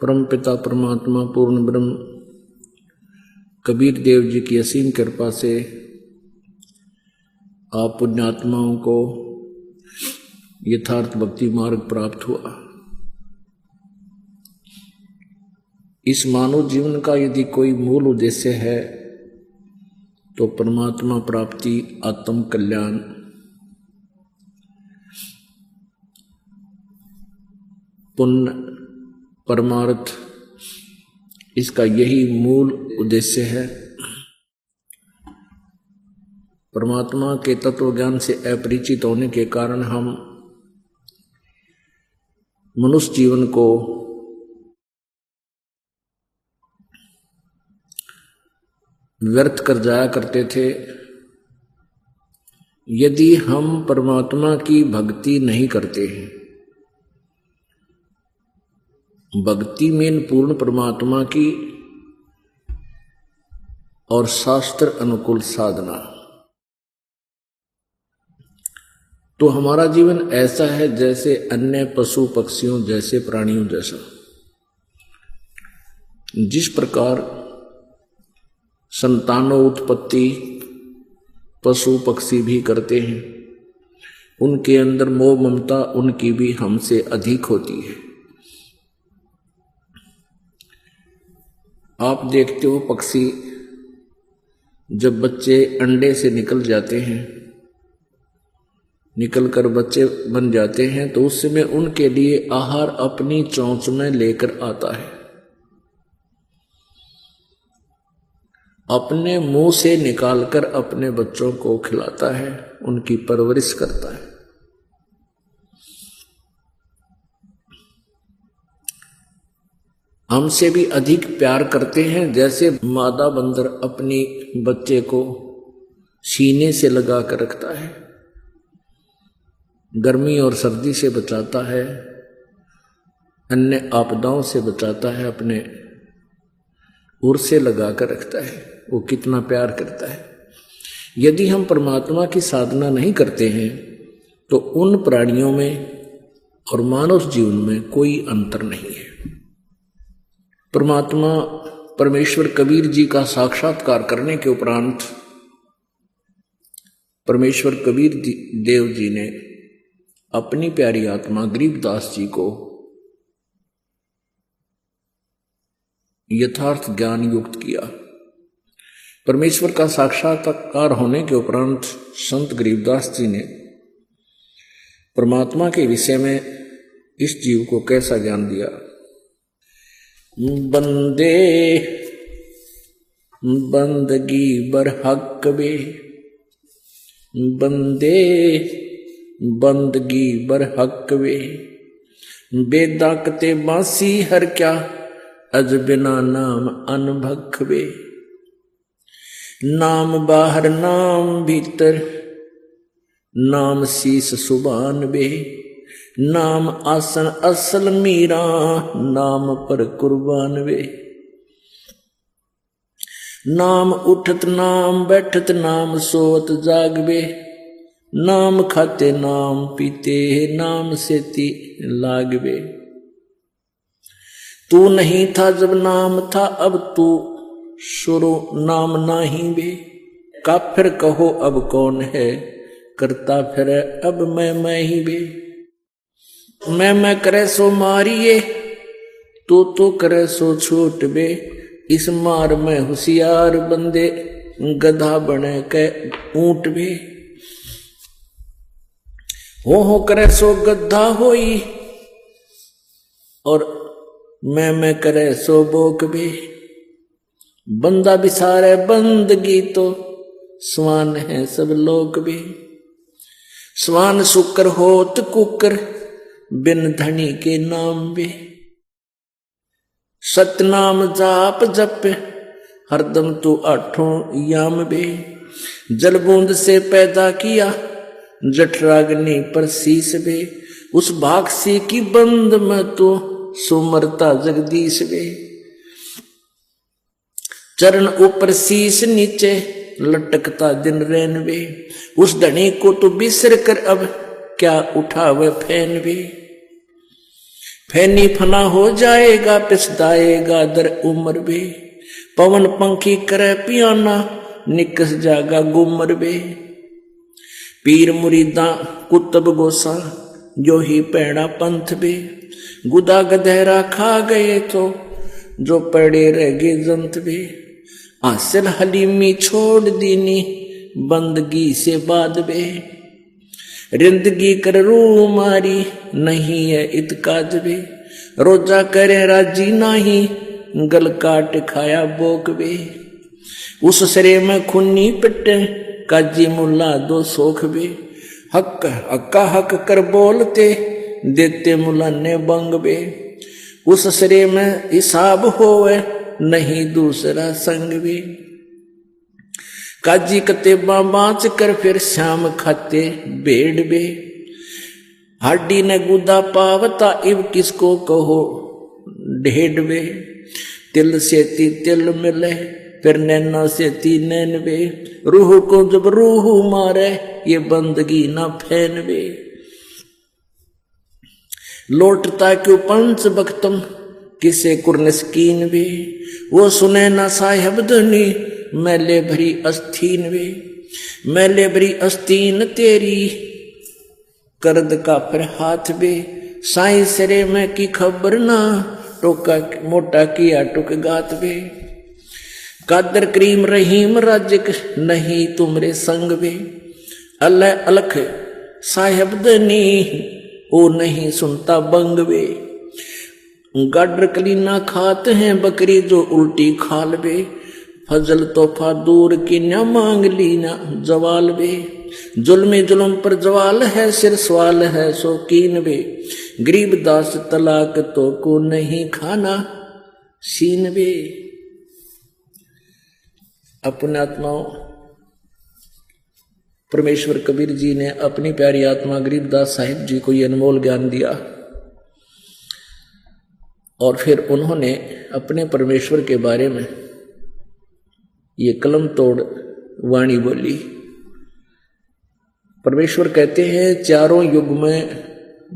परमपिता परमात्मा पूर्ण ब्रह्म कबीर देव जी की असीम कृपा से आप पुण्यात्माओं को यथार्थ भक्ति मार्ग प्राप्त हुआ। इस मानव जीवन का यदि कोई मूल उद्देश्य है तो परमात्मा प्राप्ति, आत्म कल्याण, पुण्य, परमार्थ, इसका यही मूल उद्देश्य है। परमात्मा के तत्व ज्ञान से अपरिचित होने के कारण हम मनुष्य जीवन को व्यर्थ कर जाया करते थे। यदि हम परमात्मा की भक्ति नहीं करते हैं, भक्ति में पूर्ण परमात्मा की और शास्त्र अनुकूल साधना, तो हमारा जीवन ऐसा है जैसे अन्य पशु पक्षियों जैसे, प्राणियों जैसा। जिस प्रकार संतानों उत्पत्ति पशु पक्षी भी करते हैं, उनके अंदर मोह ममता उनकी भी हमसे अधिक होती है। आप देखते हो पक्षी जब बच्चे अंडे से निकल जाते हैं, निकलकर बच्चे बन जाते हैं, तो उस समय उनके लिए आहार अपनी चोंच में लेकर आता है, अपने मुंह से निकालकर अपने बच्चों को खिलाता है, उनकी परवरिश करता है। हमसे भी अधिक प्यार करते हैं, जैसे मादा बंदर अपनी बच्चे को सीने से लगा कर रखता है, गर्मी और सर्दी से बचाता है, अन्य आपदाओं से बचाता है, अपने उर से लगा कर रखता है। वो कितना प्यार करता है। यदि हम परमात्मा की साधना नहीं करते हैं तो उन प्राणियों में और मानव जीवन में कोई अंतर नहीं है। परमात्मा परमेश्वर कबीर जी का साक्षात्कार करने के उपरांत परमेश्वर कबीर देव जी ने अपनी प्यारी आत्मा गरीबदास जी को यथार्थ ज्ञान युक्त किया। परमेश्वर का साक्षात्कार होने के उपरांत संत गरीबदास जी ने परमात्मा के विषय में इस जीव को कैसा ज्ञान दिया। बंदे बंदगी बर हक बे, बंदे बंदगी बर हक वे, बेदाकते बांसी हर क्या, अज बिना नाम अनभख वे। नाम बाहर नाम भीतर, नाम शीस सुबान बे, नाम आसन असल मीरा, नाम पर कुर्बान वे। नाम उठत नाम बैठत, नाम सोवत जागबे, नाम खाते नाम पीते, नाम सेती लागबे। तू नहीं था जब नाम था, अब तू शुरू नाम नाही बे। काफिर कहो अब कौन है, करता फिर अब मैं ही बे। मैं करे सो मारिए, तो करे सो छूट बे। इस मार में होशियार बंदे, गधा बने के ऊंट बे। हो करे सो गधा होई, और मैं करे सो बोक बे। बंदा बिसारे बंदगी, तो स्वान है सब लोग बे। स्वान शुक्र होत कुकर, बिन धनी के नाम बे। सतनाम जाप जप, हरदम तू आठों याम बे। जल बूंद से पैदा किया, जठराग्नि पर शीस बे। उस भागसी की बंद में तो सुमरता जगदीश बे। चरण ऊपर शीश नीचे, लटकता दिन रैन बे। उस धनी को तो बिसर कर अब क्या उठावे फैन बे। फैनी फना हो जाएगा पिसदाएगा दर उम्र बे। पवन पंखी करे पियाना निकस जागा गुमर बे। पीर मुरीदा कुतब गोसा जो ही पैड़ा पंथ बे। गुदा गधेरा खा गए तो जो पड़े रह गए जंत बे। आसिल हलीमी छोड़ दीनी बंदगी से बाद बे। रिंदगी कर रू मारी नहीं है इतकाज बे। रोजा करे राजी नाही गल काट खाया बोक बे। उस सरे में खुन्नी पिटे काजी मुल्ला दो सोख बे। हक हक्का हक कर बोलते देते मुल्ला ने बंग बे। उस सरे में हिसाब होवे नहीं दूसरा संग बे। काजी कतेबा बाँच कर फिर शाम खाते भेड़ बे। हाडी ने गुदा पावता इब किसको कहो ढेड़ बे। तिल से तिल मिले फिर नैना से नैन बे। रूह को जब रूह मारे ये बंदगी ना फैन बे। लौटता क्यों पंच बख्तम किसे कुर्नस्कीन बे। वो सुने ना साहिब धनी मैले भरी अस्तीन वे। मैले भरी अस्तीन तेरी करद का फिर हाथ बे। साई सरे में की खबर ना टोका मोटा किया टुक गात बे। कादर करीम रहीम राजिक नहीं तुमरे संग बे। अल्लाह अलख साहिब दनी ओ नहीं सुनता बंग बे। गाडर कलीना खाते हैं बकरी जो उल्टी खाल बे। फजल तोहफा दूर की न मांग ली ना जवाल बे। जुल्मे जुल्म पर जवाल है सिर सवाल है शौकीन बे। गरीब दास तलाक तो को नहीं खाना सीन बे। अपने आत्माओं परमेश्वर कबीर जी ने अपनी प्यारी आत्मा गरीबदास साहिब जी को ये अनमोल ज्ञान दिया और फिर उन्होंने अपने परमेश्वर के बारे में ये कलम तोड़ वाणी बोली। परमेश्वर कहते हैं चारों युग में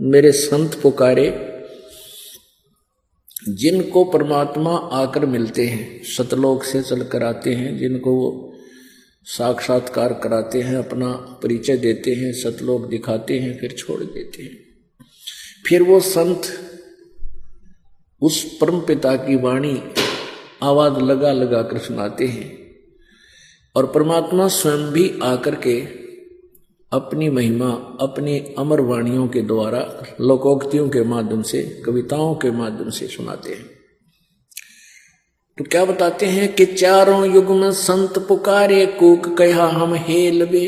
मेरे संत पुकारे जिनको परमात्मा आकर मिलते हैं, सतलोक से चलकर आते हैं, जिनको वो साक्षात्कार कराते हैं, अपना परिचय देते हैं, सतलोक दिखाते हैं, फिर छोड़ देते हैं। फिर वो संत उस परम पिता की वाणी आवाज लगा लगा कर सुनाते हैं और परमात्मा स्वयं भी आकर के अपनी महिमा अपनी अमर वाणियों के द्वारा लोकोक्तियों के माध्यम से, कविताओं के माध्यम से सुनाते हैं। तो क्या बताते हैं कि चारों युग में संत पुकारे कूक कहा हम हेल बे।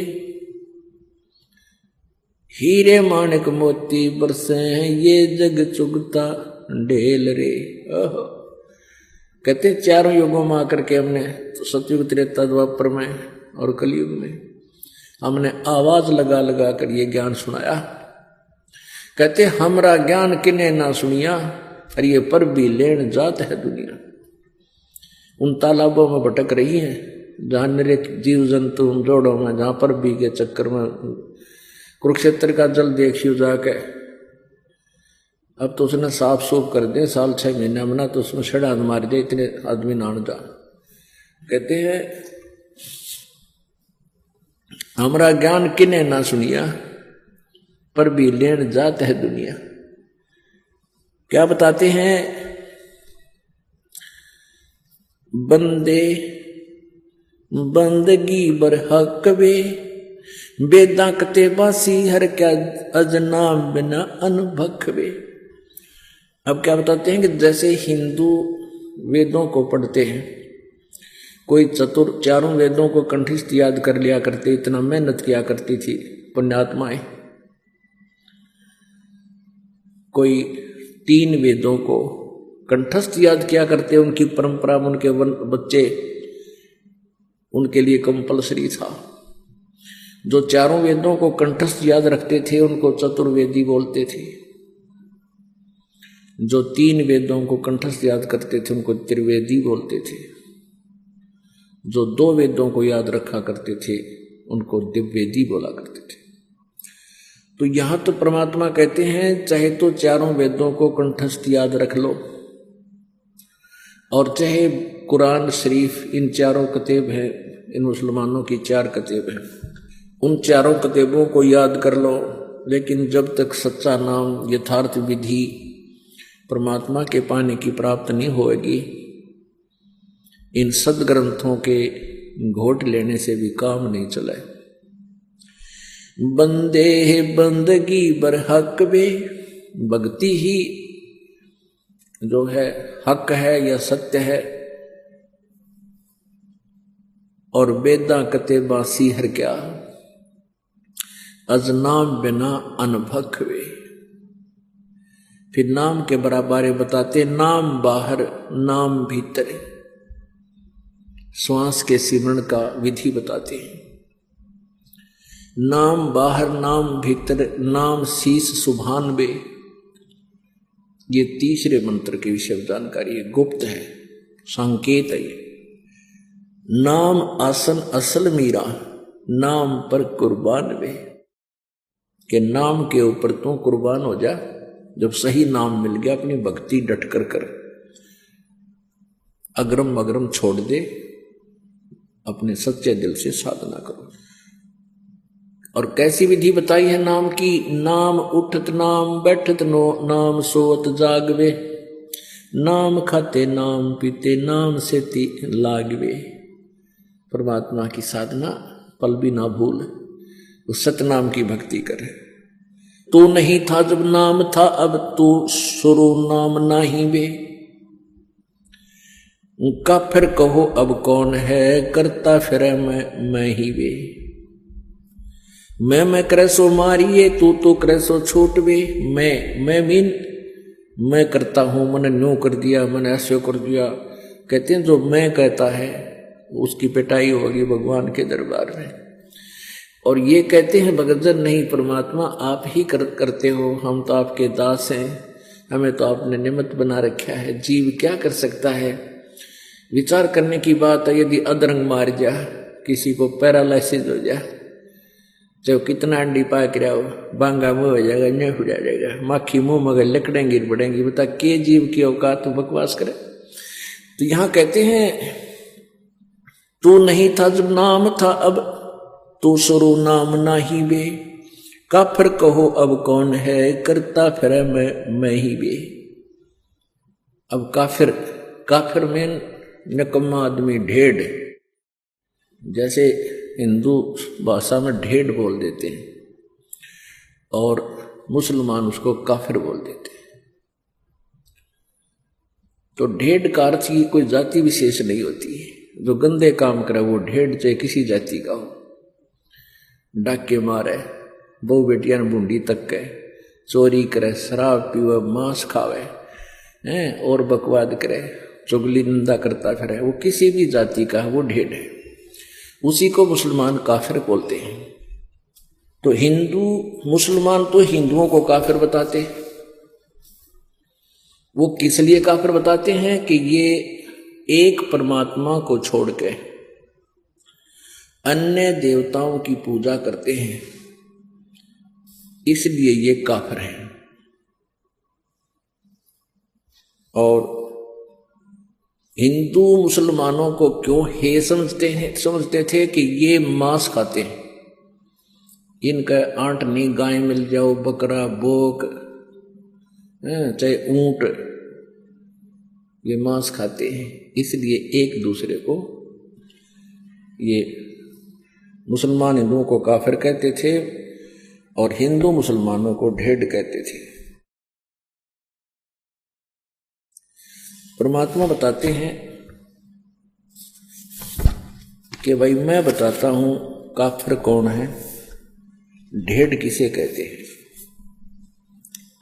हीरे माणिक मोती बरसे हैं ये जग चुगता ढेल रे। कहते चारों युगों में आकर के हमने तो सतयुग त्रेता द्वापर में और कलयुग में हमने आवाज लगा लगा कर ये ज्ञान सुनाया। कहते हमरा ज्ञान किने ना सुनिया और ये पर भी लेन जात है दुनिया। उन तालाबों में भटक रही है जहां निरे जीव जंतु उन जोड़ों में, जहां पर भी के चक्कर में कुरुक्षेत्र का जल देखियो जाके। अब तो उसने साफ सूफ कर दे, साल 6 महीने में ना तो उसमें छड़ा मार दे, इतने आदमी नान जा। कहते हैं हमारा ज्ञान किने ना सुनिया पर भी लेन जात है दुनिया। क्या बताते हैं बंदे बंदगी बर हक वे बेदा कते बासी हर क्या अजना बिना अनभख वे। अब क्या बताते हैं कि जैसे हिंदू वेदों को पढ़ते हैं, कोई चतुर चारों वेदों को कंठस्थ याद कर लिया करते, इतना मेहनत किया करती थी पुण्यात्माएं। कोई 3 वेदों को कंठस्थ याद किया करते, उनकी परंपरा में उनके बच्चे उनके लिए कंपलसरी था। जो चारों वेदों को कंठस्थ याद रखते थे उनको चतुर्वेदी बोलते थे। जो 3 वेदों को कंठस्थ याद करते थे उनको त्रिवेदी बोलते थे। जो 2 वेदों को याद रखा करते थे उनको दिव्यवेदी बोला करते थे। तो यहां तो परमात्मा कहते हैं चाहे तो चारों वेदों को कंठस्थ याद रख लो, और चाहे कुरान शरीफ, इन चारों कतेब हैं, इन मुसलमानों की 4 कतेब हैं, उन चारों कतेबों को याद कर लो, लेकिन जब तक सच्चा नाम यथार्थ विधि परमात्मा के पाने की प्राप्त नहीं होगी, इन सदग्रंथों के घोट लेने से भी काम नहीं चला। बंदे बंदगी बरहक बे, भक्ति ही जो है हक है या सत्य है, और वेदा कते बासी हर क्या, अज नाम बिना अनभक वे। फिर नाम के बराबर बताते, नाम बाहर नाम भीतर, श्वास के सिमरण का विधि बताते हैं। नाम बाहर नाम भीतर, नाम शीस सुभान बे, ये तीसरे मंत्र के विषय जानकारी है, गुप्त है, संकेत है। नाम आसन असल मीरा, नाम पर कुर्बान वे, कि नाम के ऊपर तू कुर्बान हो जा। जब सही नाम मिल गया, अपनी भक्ति डट कर कर, अग्रम अग्रम छोड़ दे, अपने सच्चे दिल से साधना करो। और कैसी विधि बताई है नाम की, नाम उठत नाम बैठत नो, नाम सोवत जागवे, नाम खाते नाम पीते, नाम से ती लागवे। परमात्मा की साधना पल भी ना भूल, उस सतनाम की भक्ति करे। तू नहीं था जब नाम था, अब तू शुरू नाम नाही बे, काफिर कहो अब कौन है, करता फिरे मैं ही वे। मैं करे सो मारिए, तू तो करे सो छूट वे। मैं मीन मैं करता हूं, मैंने न्यू कर दिया, मैंने ऐसे कर दिया। कहते हैं जो मैं कहता है उसकी पिटाई होगी भगवान के दरबार में। और ये कहते हैं भगतजन नहीं, परमात्मा आप ही करते हो, हम तो आपके दास हैं, हमें तो आपने निमित्त बना रखा है। जीव क्या कर सकता है? विचार करने की बात है, यदि अधरंग मार जा, किसी को पैरालिसिस हो जाए, चाहे कितना अंडी पाक रहा हो, बांगा मुंह हो जाएगा, न्यू हो जाएगा, माखी मुंह मगर लकड़ें गिर पड़ेंगी। बता के जीव की औकात तो बकवास करे। तो यहां कहते हैं तू नहीं था जब नाम था, अब तू शुरू नाम नाही बे, काफिर कहो अब कौन है, करता फिर मैं ही बे। अब काफिर में नकम्मा आदमी, ढेड़, जैसे हिंदू भाषा में ढेड़ बोल देते हैं और मुसलमान उसको काफिर बोल देते हैं। तो ढेड़ का अर्थ की कोई जाति विशेष नहीं होती है। जो गंदे काम करे वो ढेड़, चाहे किसी जाति का हो, डाके मारे, बहु बेटियां बूंदी तक के, चोरी करे, शराब पीवे, मांस खावे हैं और बकवाद करे, चुगली निंदा करता फिरे, वो किसी भी जाति का वो ढेड़ है। उसी को मुसलमान काफिर बोलते हैं। तो हिंदू मुसलमान तो हिंदुओं को काफिर बताते। वो किस लिए काफिर बताते हैं कि ये एक परमात्मा को छोड़ के अन्य देवताओं की पूजा करते हैं, इसलिए ये काफिर हैं। और हिंदू मुसलमानों को क्यों हे समझते थे कि ये मांस खाते हैं, इनका आंट नहीं, गाय मिल जाओ, बकरा, बोक, चाहे ऊंट, ये मांस खाते हैं। इसलिए एक दूसरे को, ये मुसलमान हिंदुओं को काफिर कहते थे और हिंदू मुसलमानों को ढेड़ कहते थे। परमात्मा बताते हैं कि भाई मैं बताता हूं काफिर कौन है, ढेड़ किसे कहते हैं।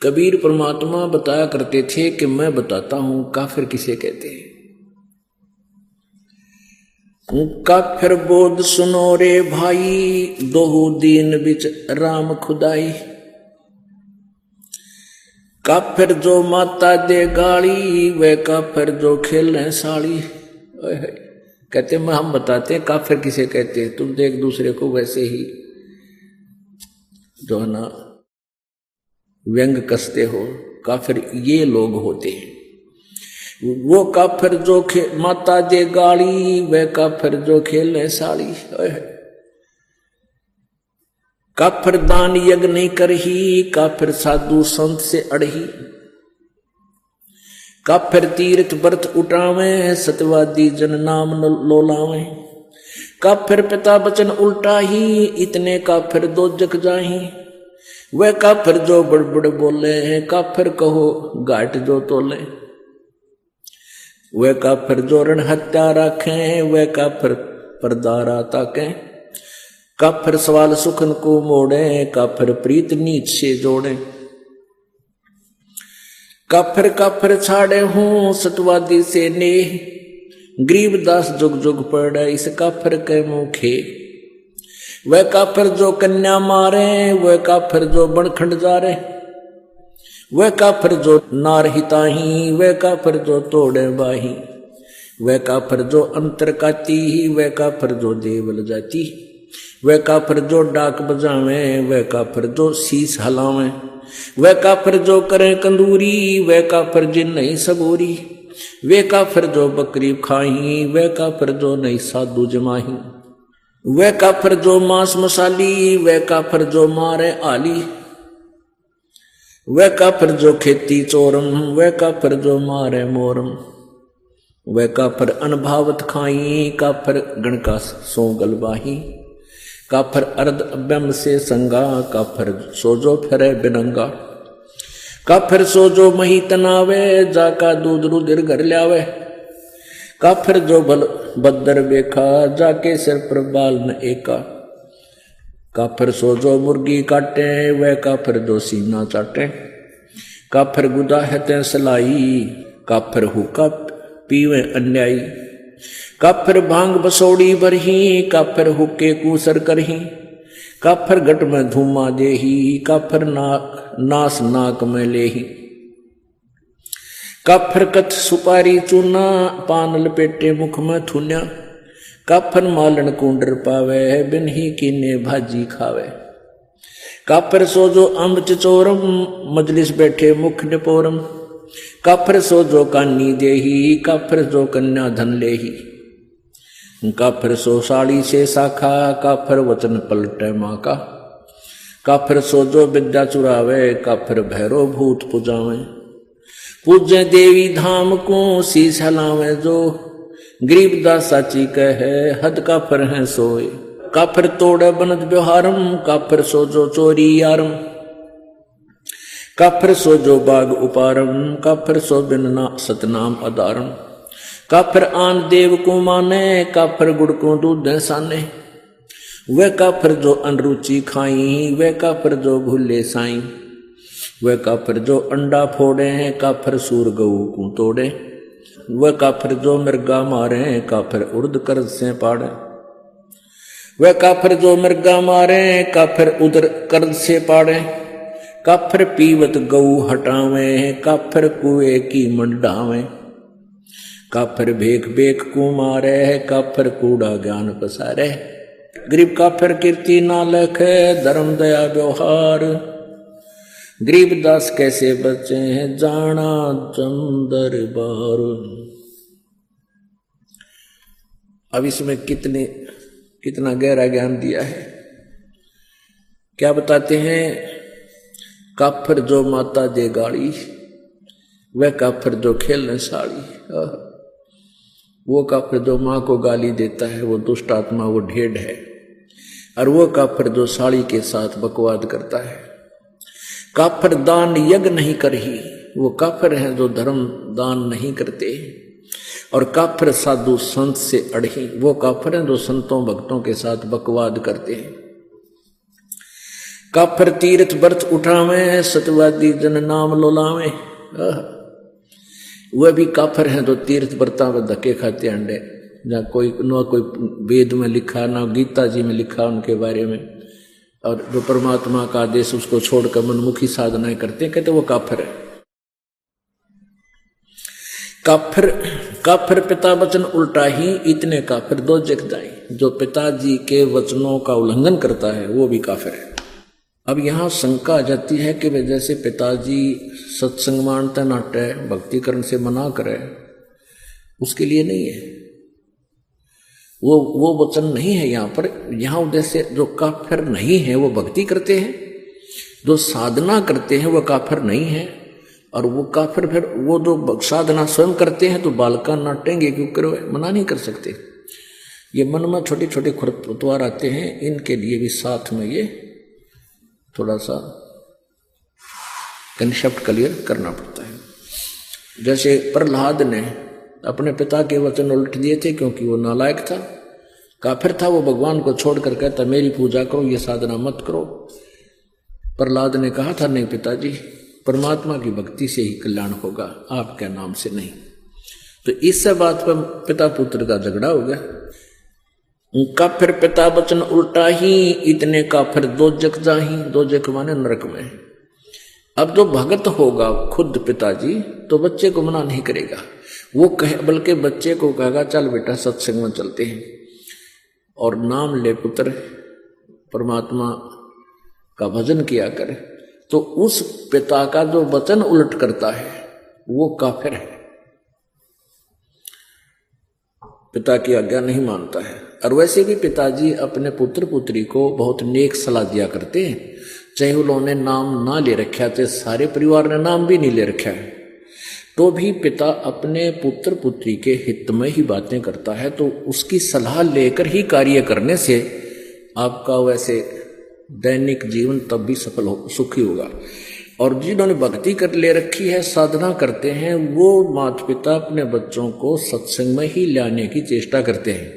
कबीर परमात्मा बताया करते थे कि मैं बताता हूं काफिर किसे कहते हैं। काफिर बोध सुनो रे भाई, दोहु दीन बिच राम खुदाई। काफिर जो माता दे गाली, वे काफिर जो खेलें साड़ी। कहते मैं हम बताते हैं काफिर किसे कहते हैं, तुम तो एक दूसरे को वैसे ही जो है ना व्यंग कसते हो, काफिर ये लोग होते हैं। वो काफिर जो माता दे गाली, वे काफिर जो खेले साली। काफिर दान यज्ञ नहीं करही, काफिर साधु संत से अड़ही। काफिर तीर्थ व्रत उठावे, सतवादी जन नाम लोलावे। काफिर पिता वचन उल्टा ही, इतने काफिर दो जग जाही। वह काफिर जो बड़बड़ बोले हैं, काफिर कहो घाट जो तोले। वह काफिर जो रण हत्या रखें, वह काफिर परदारा ताके। काफिर सवाल सुखन को मोड़े, काफिर प्रीत नीच से जोड़े। काफिर काफिर छाड़े हूं, सतवादी से नेह। गरीबदास जुग जुग पड़े, इस काफिर के मुखे। वह काफिर जो कन्या मारे, वह काफिर जो बनखंड जारे। वह काफिर जो नार हिताही, वह काफिर जो तोड़े बाही। वह काफिर जो अंतर काती, वह काफिर जो देवल जाती। वह काफिर जो डाक बजावे, वह काफिर जो शीस हलावे। वह काफिर जो करे कंदूरी, वह काफिर जिन नहीं सबूरी। वे काफिर जो बकरी खाही, वह काफिर जो नहीं साधु जमाही। वह काफिर जो मांस मसाली, वह काफिर जो मारे आली। वह काफिर जो खेती चोरम, वह काफिर जो मारे मोरम। वह काफिर अनभावत खाई, काफिर गण का सो गलबाही। काफिर अर्ध अभ्यम से संगा, काफिर सोजो फिरे बिनंगा। काफिर सोजो मही तनावे, जाका दूध रुधिर घर ल्यावे। काफिर जो बल बदर बेखा, जाके सिर पर बाल न एका। काफिर सोजो मुर्गी काटे, वह काफिर जो सीना चाटे। काफिर गुदा है ते सलाई, काफिर हुक्का पीवे अन्यायी। काफिर भांग बसोड़ी बरही, काफिर हुक्के कूसर करही। काफिर घट में धूमा देही, काफिर नास नाक में लेही। काफिर कथ सुपारी चूना, पान लपेटे मुख में थुन्या। काफिर मालन कुंडर पावे, बिन ही कीने भाजी खावे। काफिर सोजो अम्ब चचोरम, मजलिस बैठे मुख निपोरम। काफिर सोजो कानी देही, काफिर जो कन्या धन लेही। काफिर सो साड़ी से शाखा, काफिर वचन पलटे माँ का। काफिर सोजो विद्या चुरावे, काफिर भैरो भूत पुजावे। पूजे देवी धाम को, शीश हलावे जो। गरीबदास साची कहे, हद काफिर है सोए। काफिर तोड़े बनत व्यवहारम, काफिर सोजो चोरी यारम। काफिर सोजो बाग उपारम, काफिर सो बिन सतनाम अदारम। काफिर आन देव को माने, काफिर गुड़ को दूध साने। वह काफिर जो अनरुचि खाई, वह काफिर जो भूले साई। वह काफिर जो अंडा फोड़े, काफिर सूर गऊ को तोड़े। वह काफिर जो मृगा मारे, काफिर उर्द कर्ज से पाड़े। वह काफिर जो मृगा मारे, काफिर उदर कर्ज से पाड़े। काफिर पीवत गऊ हटावे, काफिर कुएं की मंडावे। काफिर भेख भेख को मारे, काफिर कूड़ा ज्ञान पसारे। गरीब काफिर कीर्ति ना लखे, धर्म दया व्यवहार। गरीबदास कैसे बचे हैं, जाना चंदर बार। अब इसमें कितना गहरा ज्ञान दिया है। क्या बताते हैं, काफिर जो माता दे गाड़ी, वह काफिर जो खेलने साड़ी। वो काफिर जो माँ को गाली देता है, वो दुष्ट आत्मा, वो ढेड़ है। और वो काफिर जो साड़ी के साथ बकवाद करता है। काफिर दान यज्ञ नहीं करही, वो काफिर हैं जो धर्म दान नहीं करते। और काफिर साधु संत से अड़ही, वो काफिर हैं जो संतों भक्तों के साथ बकवाद करते हैं। काफिर तीर्थ व्रत उठावे, सतवादी जन नाम लोलावे। वह भी काफिर हैं जो तीर्थ व्रता में धक्के खाते अंडे। जहाँ कोई वेद में लिखा, ना गीता जी में लिखा उनके बारे में। और जो परमात्मा का आदेश उसको छोड़कर मनमुखी साधनाएं करते हैं, कहते वो काफिर है। काफिर पिता वचन उल्टा ही, इतने काफिर दो जग जाए। जो पिताजी के वचनों का उल्लंघन करता है वो भी काफिर है। अब यहाँ शंका आ जाती है कि वे जैसे पिताजी सत्संग मानते नाटे भक्तिकरण से मना करे, उसके लिए नहीं है, वो वचन नहीं है यहाँ पर। यहाँ उद्देश्य जो काफिर नहीं है वो भक्ति करते हैं, जो साधना करते हैं वो काफिर नहीं है, और वो काफिर फिर वो जो साधना स्वयं करते हैं तो बालका नाटेंगे, क्योंकि मना नहीं कर सकते। ये मन में छोटे छोटे खरपतवार आते हैं, इनके लिए भी साथ में ये थोड़ा सा कंसेप्ट क्लियर करना पड़ता है। जैसे प्रहलाद ने अपने पिता के वचन उल्ट दिए थे, क्योंकि वो नालायक था, काफिर था, वो भगवान को छोड़कर कहता मेरी पूजा करो, ये साधना मत करो। प्रहलाद ने कहा था नहीं पिताजी, परमात्मा की भक्ति से ही कल्याण होगा, आपके नाम से नहीं। तो इस बात पर पिता पुत्र का झगड़ा हो गया। काफिर पिता वचन उल्टा ही, इतने काफिर दोजक जाही, दोजक माने नरक में। अब जो भगत होगा खुद पिताजी तो बच्चे को मना नहीं करेगा, वो कहे, बल्कि बच्चे को कहेगा चल बेटा सत्संग में चलते हैं और नाम ले पुत्र, परमात्मा का भजन किया करे। तो उस पिता का जो वचन उलट करता है वो काफिर है, पिता की आज्ञा नहीं मानता है। और वैसे भी पिताजी अपने पुत्र पुत्री को बहुत नेक सलाह दिया करते हैं, चाहे उन्होंने नाम ना ले रखा, चाहे सारे परिवार ने नाम भी नहीं ले रखा है, तो भी पिता अपने पुत्र पुत्री के हित में ही बातें करता है। तो उसकी सलाह लेकर ही कार्य करने से आपका वैसे दैनिक जीवन तब भी सफल हो, सुखी होगा। और जिन्होंने भक्ति कर ले रखी है, साधना करते हैं, वो माता पिता अपने बच्चों को सत्संग में ही लाने की चेष्टा करते हैं।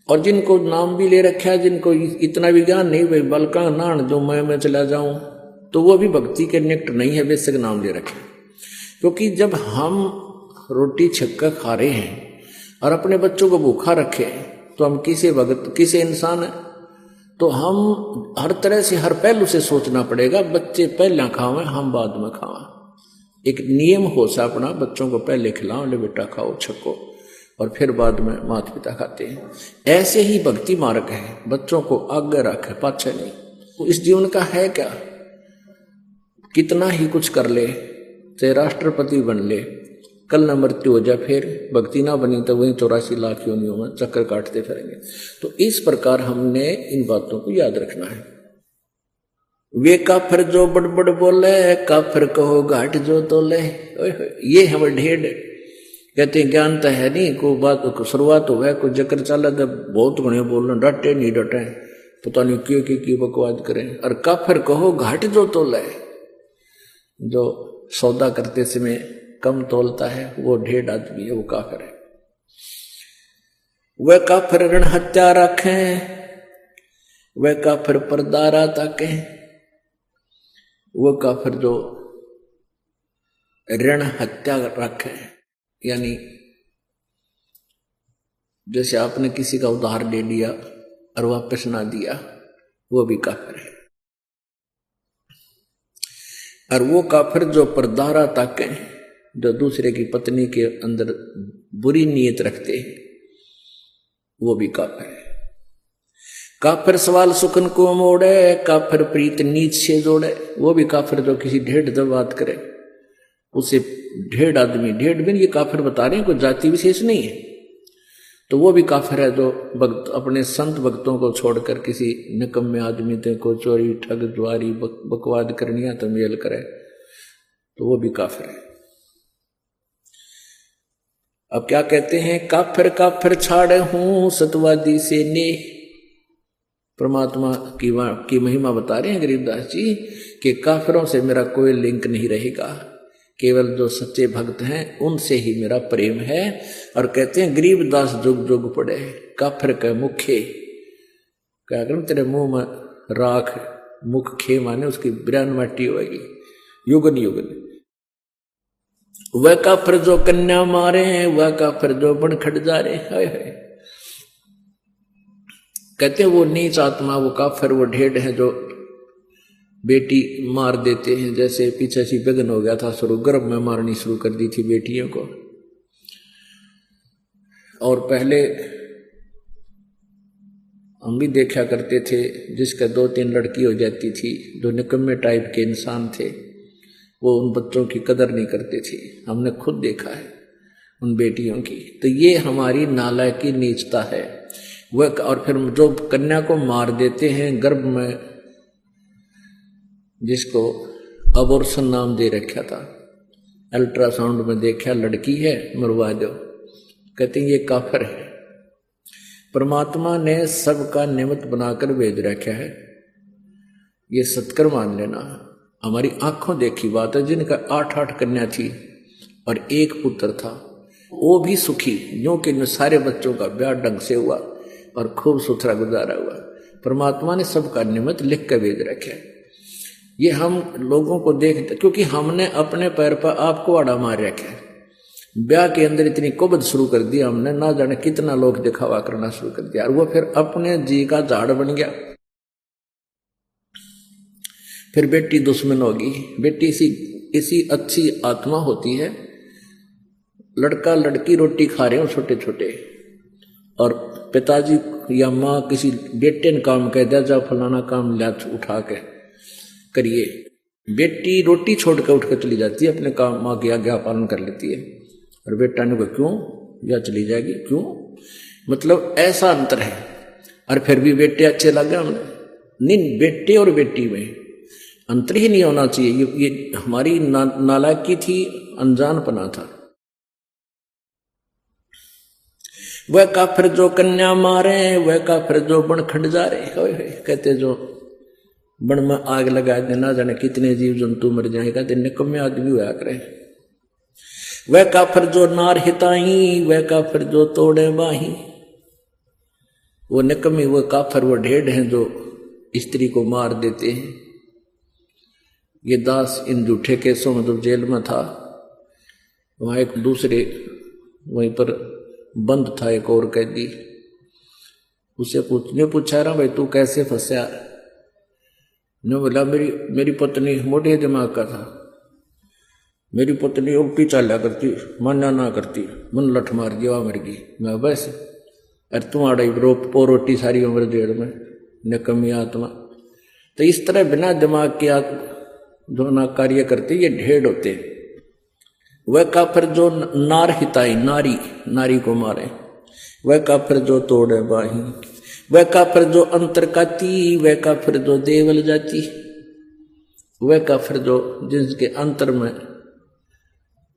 और जिनको नाम भी ले रखा है, जिनको इतना भी ज्ञान नहीं, भाई बलका नान जो मैं चला जाऊं, तो वो भी भक्ति के निकट नहीं है, बेशक नाम ले रखे। क्योंकि जब हम रोटी छक्का खा रहे हैं और अपने बच्चों को भूखा रखे तो हम किसे भगत किसे इंसान है। तो हम हर तरह से हर पहलू से सोचना पड़ेगा, बच्चे पहले खावें हम बाद में खावें। एक नियम हो सा अपना, बच्चों को पहले खिलाओ, ले बेटा खाओ छको, और फिर बाद में माता पिता खाते हैं। ऐसे ही भक्ति मार्ग है, बच्चों को आगे रखे पाछे नहीं। तो इस जीवन का है क्या, कितना ही कुछ कर ले, चाहे राष्ट्रपति बन ले, कल न मृत्यु हो जाए, फिर भक्ति ना बनी तो वही 84 लाख योनियों में चक्कर काटते फिरेंगे। तो इस प्रकार हमने इन बातों को याद रखना है। वे काफिर जो बड़बड़ बोले, काफिर कहो घाट जो तोले। ये हम ढेर कहते हैं ज्ञान तो है नहीं, कोई बात को शुरुआत हो गया, कोई जकर चला तो बहुत घने बोलना, डटे नहीं डटे, पता नहीं क्यों बकवाद करें। और काफिर कहो घाट जो तोले, जो सौदा करते समय कम तोलता है वो ढेर आदमी है, वो काफिर है। वह काफिर ऋण हत्या रखें, वह काफिर परदारा ताके, वो काफिर जो ऋण हत्या रखे, यानी जैसे आपने किसी का उधार ले लिया और वापस ना दिया, वो भी काफिर है। और वो काफिर जो परदारा ताके, जो दूसरे की पत्नी के अंदर बुरी नीयत रखते हैं, वो भी काफिर है। काफिर सवाल सुखन को मोड़े, काफिर प्रीत नीच से जोड़े, वो भी काफिर जो किसी ढेड़ जब बात करे उसे ढेड़ आदमी, ढेड़ भी ये काफिर बता रहे हैं, कोई जाति विशेष नहीं है, तो वो भी काफिर है जो भक्त अपने संत भक्तों को छोड़कर किसी निकम्मे आदमी को चोरी ठग ज्वारी बकवाद करनिया तो मेल करे, तो वो भी काफिर है। अब क्या कहते हैं, काफिर काफिर छाड़े हूं सतवादी से ने। परमात्मा की महिमा बता रहे हैं गरीबदास जी कि काफिरों से मेरा कोई लिंक नहीं रहेगा, केवल जो सच्चे भक्त हैं उनसे ही मेरा प्रेम है। और कहते हैं गरीबदास जुग जुग पड़े, काफिर के मुखे, क्या करूं तेरे मुंह में राख, मुख खे माने उसकी बिरान माटी होगी युगन युगन। वह काफिर जो कन्या मारे, वह काफिर जो बन खट जा रहे, हाय हाय। कहते हैं वो नीच आत्मा, वो काफिर, वो ढेड़ है जो बेटी मार देते हैं। जैसे पीछे सी विघ्न हो गया था शुरू, गर्भ में मारनी शुरू कर दी थी बेटियों को। और पहले हम भी देखा करते थे, जिसका 2-3 लड़की हो जाती थी, जो निकम्मे टाइप के इंसान थे, वो उन बच्चों की कदर नहीं करते थे। हमने खुद देखा है उन बेटियों की। तो ये हमारी नालायकी नीचता है वह। और फिर जो कन्या को मार देते हैं गर्भ में, जिसको अबॉर्शन नाम दे रखा था, अल्ट्रासाउंड में देखा लड़की है, मरवा दो, कहते हैं ये काफिर है। परमात्मा ने सबका निमित्त बनाकर भेज रखा है, ये सत्कर मान लेना। हमारी आंखों देखी बात है, जिनका 8-8 कन्या थी और 1 पुत्र था, वो भी सुखी, यूं कि सारे बच्चों का ब्याह ढंग से हुआ और खूब सुथरा गुजारा हुआ। परमात्मा ने सबका निमित्त लिख कर भेज रखा है। ये हम लोगों को देखते, क्योंकि हमने अपने पैर पर आपको आड़ा मार रखा है। ब्याह के अंदर इतनी कुबद शुरू कर दी हमने, ना जाने कितना लोग दिखावा करना शुरू कर दिया, और वो फिर अपने जी का झाड़ बन गया। फिर बेटी दुश्मन होगी। बेटी इसी अच्छी आत्मा होती है। लड़का लड़की रोटी खा रहे हो छोटे छोटे, और पिताजी या माँ किसी बेटे ने काम कह दिया, जा फलाना काम लिया उठा के करिए, बेटी रोटी छोड़ कर उठ कर चली जाती है, अपने काम माँ की आज्ञा पालन कर लेती है, और बेटा ने कहा क्यों, या चली जाएगी क्यों। मतलब ऐसा अंतर है। और फिर भी बेटे अच्छे लगे हमने, नहीं, बेटे और बेटी में अंतर ही नहीं होना चाहिए। ये हमारी नालायकी थी, अनजानपना था। वह काफिर जो कन्या मारे, वह काफिर जो बन खंड जा रहे, कहते जो बन में आग लगा देना, जाने कितने जीव जंतु मर जाए, कहते निकम्मे आदमी हुआ करे। वह काफिर जो नार हिताई, वह काफिर जो तोड़े बाही। वो निकम्मी, वो काफिर, वो ढेड़ हैं जो स्त्री को मार देते हैं। ये दास इन झूठे केसों में जब जेल में था, वहां एक दूसरे वहीं पर बंद था, एक और कैदी, उससे पूछा रहा भाई तू कैसे फंसा। ने बोला मेरी पत्नी मोटे दिमाग का था, मेरी पत्नी उल्टी चाला करती, मान्या ना करती, मन लठ मार दिया, मर गई। मैं बस, अरे तुम आड़े रोटी सारी उम्र जेड़ में, निकम्मी आत्मा। तो इस तरह बिना दिमाग के जो ना कार्य करते, ये ढेड़ होते। वह काफिर जो नार हिताई, नारी को मारे, वह काफिर जो तोड़े बाही, वह काफिर जो अंतर काती, वह काफिर जो देवल जाती। वह काफिर जो जिसके अंतर में,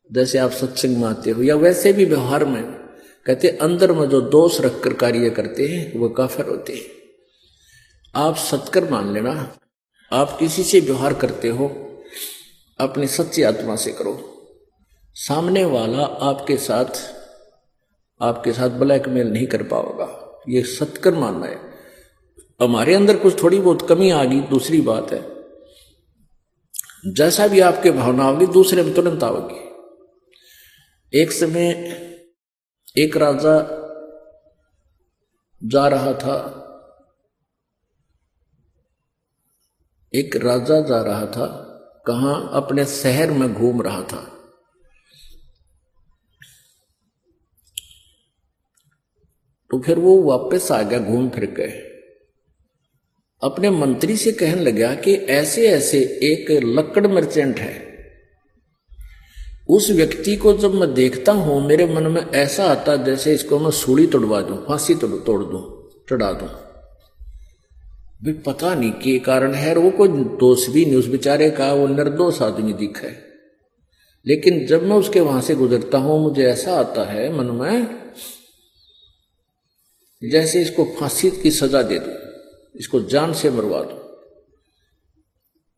जैसे आप सत्संग में आते हो या वैसे भी व्यवहार में, कहते अंदर में जो दोष रखकर कार्य करते हैं वह काफिर होते हैं। आप सत्कर मान लेना, आप किसी से व्यवहार करते हो अपनी सच्ची आत्मा से करो। सामने वाला आपके साथ ब्लैकमेल नहीं कर पाएगा, ये सत्कर मानना है। हमारे अंदर कुछ थोड़ी बहुत कमी आ गई, दूसरी बात है, जैसा भी आपके भावना होगी दूसरे में तुरंत आओगी। एक समय एक राजा जा रहा था, कहां, अपने शहर में घूम रहा था। तो फिर वो वापस आ गया घूम फिर के, अपने मंत्री से कहने लगा कि ऐसे ऐसे एक लकड़ मर्चेंट है, उस व्यक्ति को जब मैं देखता हूं मेरे मन में ऐसा आता जैसे इसको मैं सूली तोड़वा दूं, फांसी तोड़ दूं, चढ़ा दूं। भी पता नहीं के कारण है, वो कोई दोष भी नहीं उस बेचारे का, वो निर्दोष आदमी दिखा है। लेकिन जब मैं उसके वहां से गुजरता हूं मुझे ऐसा आता है मन में जैसे इसको फांसी की सजा दे दूं, इसको जान से मरवा दूं।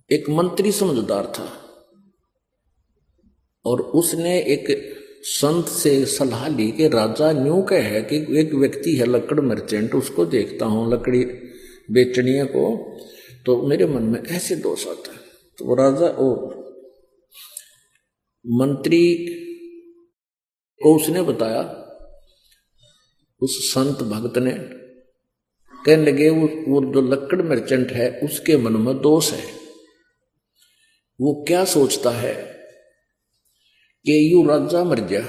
एक मंत्री समझदार था और उसने एक संत से सलाह ली कि राजा न्यू कह है कि एक व्यक्ति है लकड़ मर्चेंट, उसको देखता हूं लकड़ी बेचनी को, तो मेरे मन में ऐसे दोष आता है। तो वो राजा मंत्री को उसने बताया, उस संत भक्त ने, कहने लगे वो जो लकड़ मर्चेंट है उसके मन में दोष है। वो क्या सोचता है कि यू राजा मर गया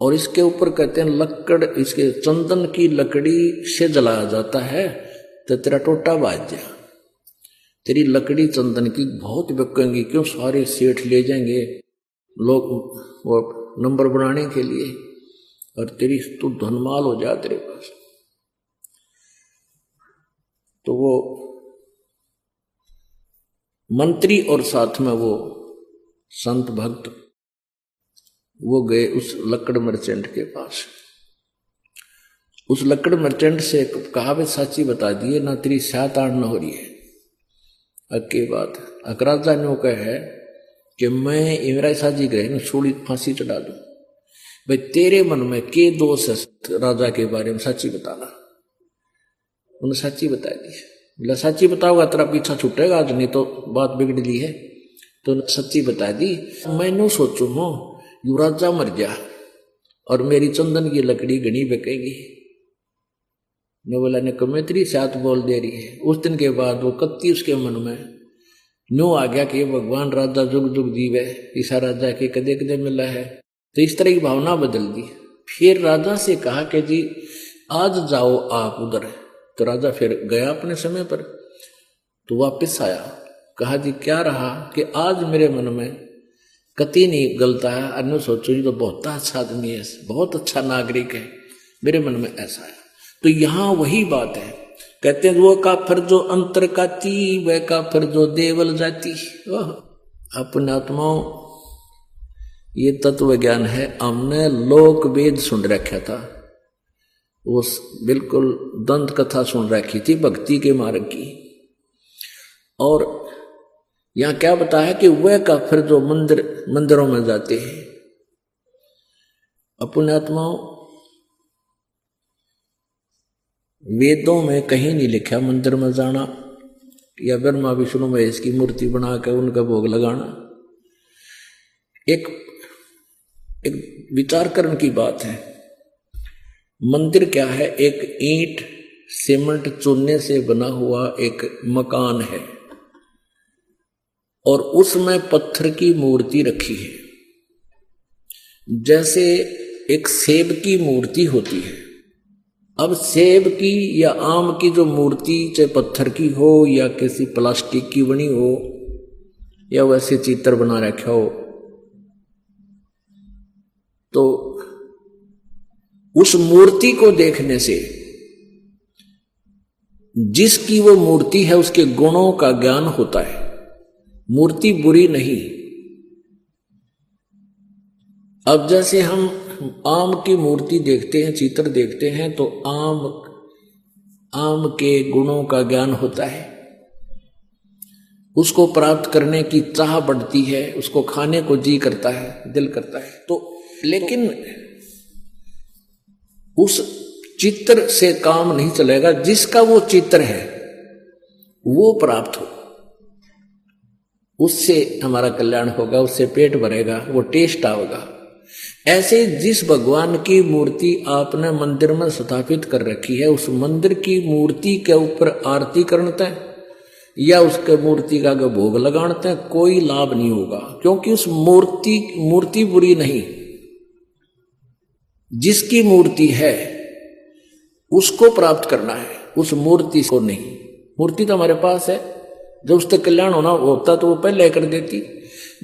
और इसके ऊपर कहते हैं लकड़, इसके चंदन की लकड़ी से जलाया जाता है तो तेरा टोटा बाज जा। तेरी लकड़ी चंदन की बहुत बिकेंगी, क्यों सारे सेठ ले जाएंगे लोग वो नंबर बनाने के लिए, और तेरी तू धनमाल हो जा तेरे पास। तो वो मंत्री और साथ में वो संत भक्त वो गए उस लकड़ मर्चेंट के पास। उस लकड़ मर्चेंट से कहा वे साची बता दिए ना तेरी सात आठ न हो रही है। अक्की बात अकराजा ने कहा है कि मैं इमरान साजी गए न छोड़ी फांसी चढ़ा दूं। भाई तेरे मन में के दोष है राजा के बारे में, साची बताना। उन्हें साची बता दी। बोला साची बताओगा तेरा पीछा छूटेगा आज, नहीं तो बात बिगड़ ली है। तो सच्ची बता दी। मैंने सोचू हूं युवराजा मर गया और मेरी चंदन की लकड़ी घनी बिकेगी। ने बोला ने कमेत्री साथ बोल दे रही है। उस दिन के बाद वो कत्ती उसके मन में न्यू आ गया कि भगवान राजा जुग जुग जीवे, ईसा राजा के कदे कदे मिला है। तो इस तरह की भावना बदल दी। फिर राजा से कहा कि जी आज जाओ आप उधर। तो राजा फिर गया अपने समय पर। तो वापस आया, कहा जी क्या रहा कि आज मेरे मन में कति नहीं गलता है, अन्य सोचो ये तो बहुत अच्छा आदमी है, बहुत अच्छा नागरिक है, मेरे मन में ऐसा है। तो यहां वही बात है, कहते हैं वो काफिर जो अंतर काती वह काफिर जो देवल जाती। अपने आत्माओं ये तत्व ज्ञान है। हमने लोक वेद सुन रखा था, वो बिल्कुल दंत कथा सुन रखी थी भक्ति के मार्ग की। और यहां क्या बताया कि वह काफिर जो मंदिरों में जाते हैं। अपने आत्माओं वेदों में कहीं नहीं लिखा मंदिर में जाना या ब्रह्मा विष्णु महेश की मूर्ति बनाकर उनका भोग लगाना। एक विचार करने की बात है। मंदिर क्या है? एक ईंट सीमेंट चूने से बना हुआ एक मकान है और उसमें पत्थर की मूर्ति रखी है। जैसे एक सेब की मूर्ति होती है। अब सेब की या आम की जो मूर्ति चाहे पत्थर की हो या किसी प्लास्टिक की बनी हो या वैसे चित्र बना रखा हो, तो उस मूर्ति को देखने से जिसकी वो मूर्ति है उसके गुणों का ज्ञान होता है। मूर्ति बुरी नहीं। अब जैसे हम आम की मूर्ति देखते हैं, चित्र देखते हैं, तो आम के गुणों का ज्ञान होता है, उसको प्राप्त करने की चाह बढ़ती है, उसको खाने को जी करता है, दिल करता है। तो लेकिन उस चित्र से काम नहीं चलेगा। जिसका वो चित्र है वो प्राप्त हो, उससे हमारा कल्याण होगा, उससे पेट भरेगा, वो टेस्ट आओगा। ऐसे जिस भगवान की मूर्ति आपने मंदिर में स्थापित कर रखी है, उस मंदिर की मूर्ति के ऊपर आरती करते हैं या उसके मूर्ति का भोग लगाते हैं, कोई लाभ नहीं होगा, क्योंकि उस मूर्ति बुरी नहीं। जिसकी मूर्ति है उसको प्राप्त करना है, उस मूर्ति को नहीं। मूर्ति तो हमारे पास है, जब उससे कल्याण होता तो वो पहले कर देती।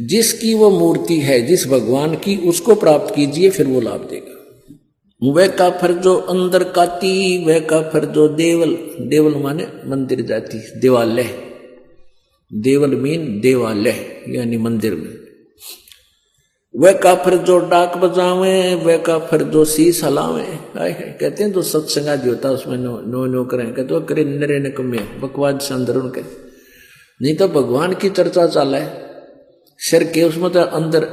जिसकी वो मूर्ति है, जिस भगवान की, उसको प्राप्त कीजिए, फिर वो लाभ देगा। वह काफिर जो अंदर काती वह काफिर जो देवल माने मंदिर जाती, देवालय, देवल मीन देवालय यानी मंदिर में। वह काफिर जो डाक बजावे वह काफिर जो शीश हलावे। कहते हैं तो सत्संगा जो होता उसमें नो करें, कहते वो करे नरे न कमे बकवाद से अंदर उनके। नहीं तो भगवान की चर्चा चाला है सिर के, उसमें तो अंदर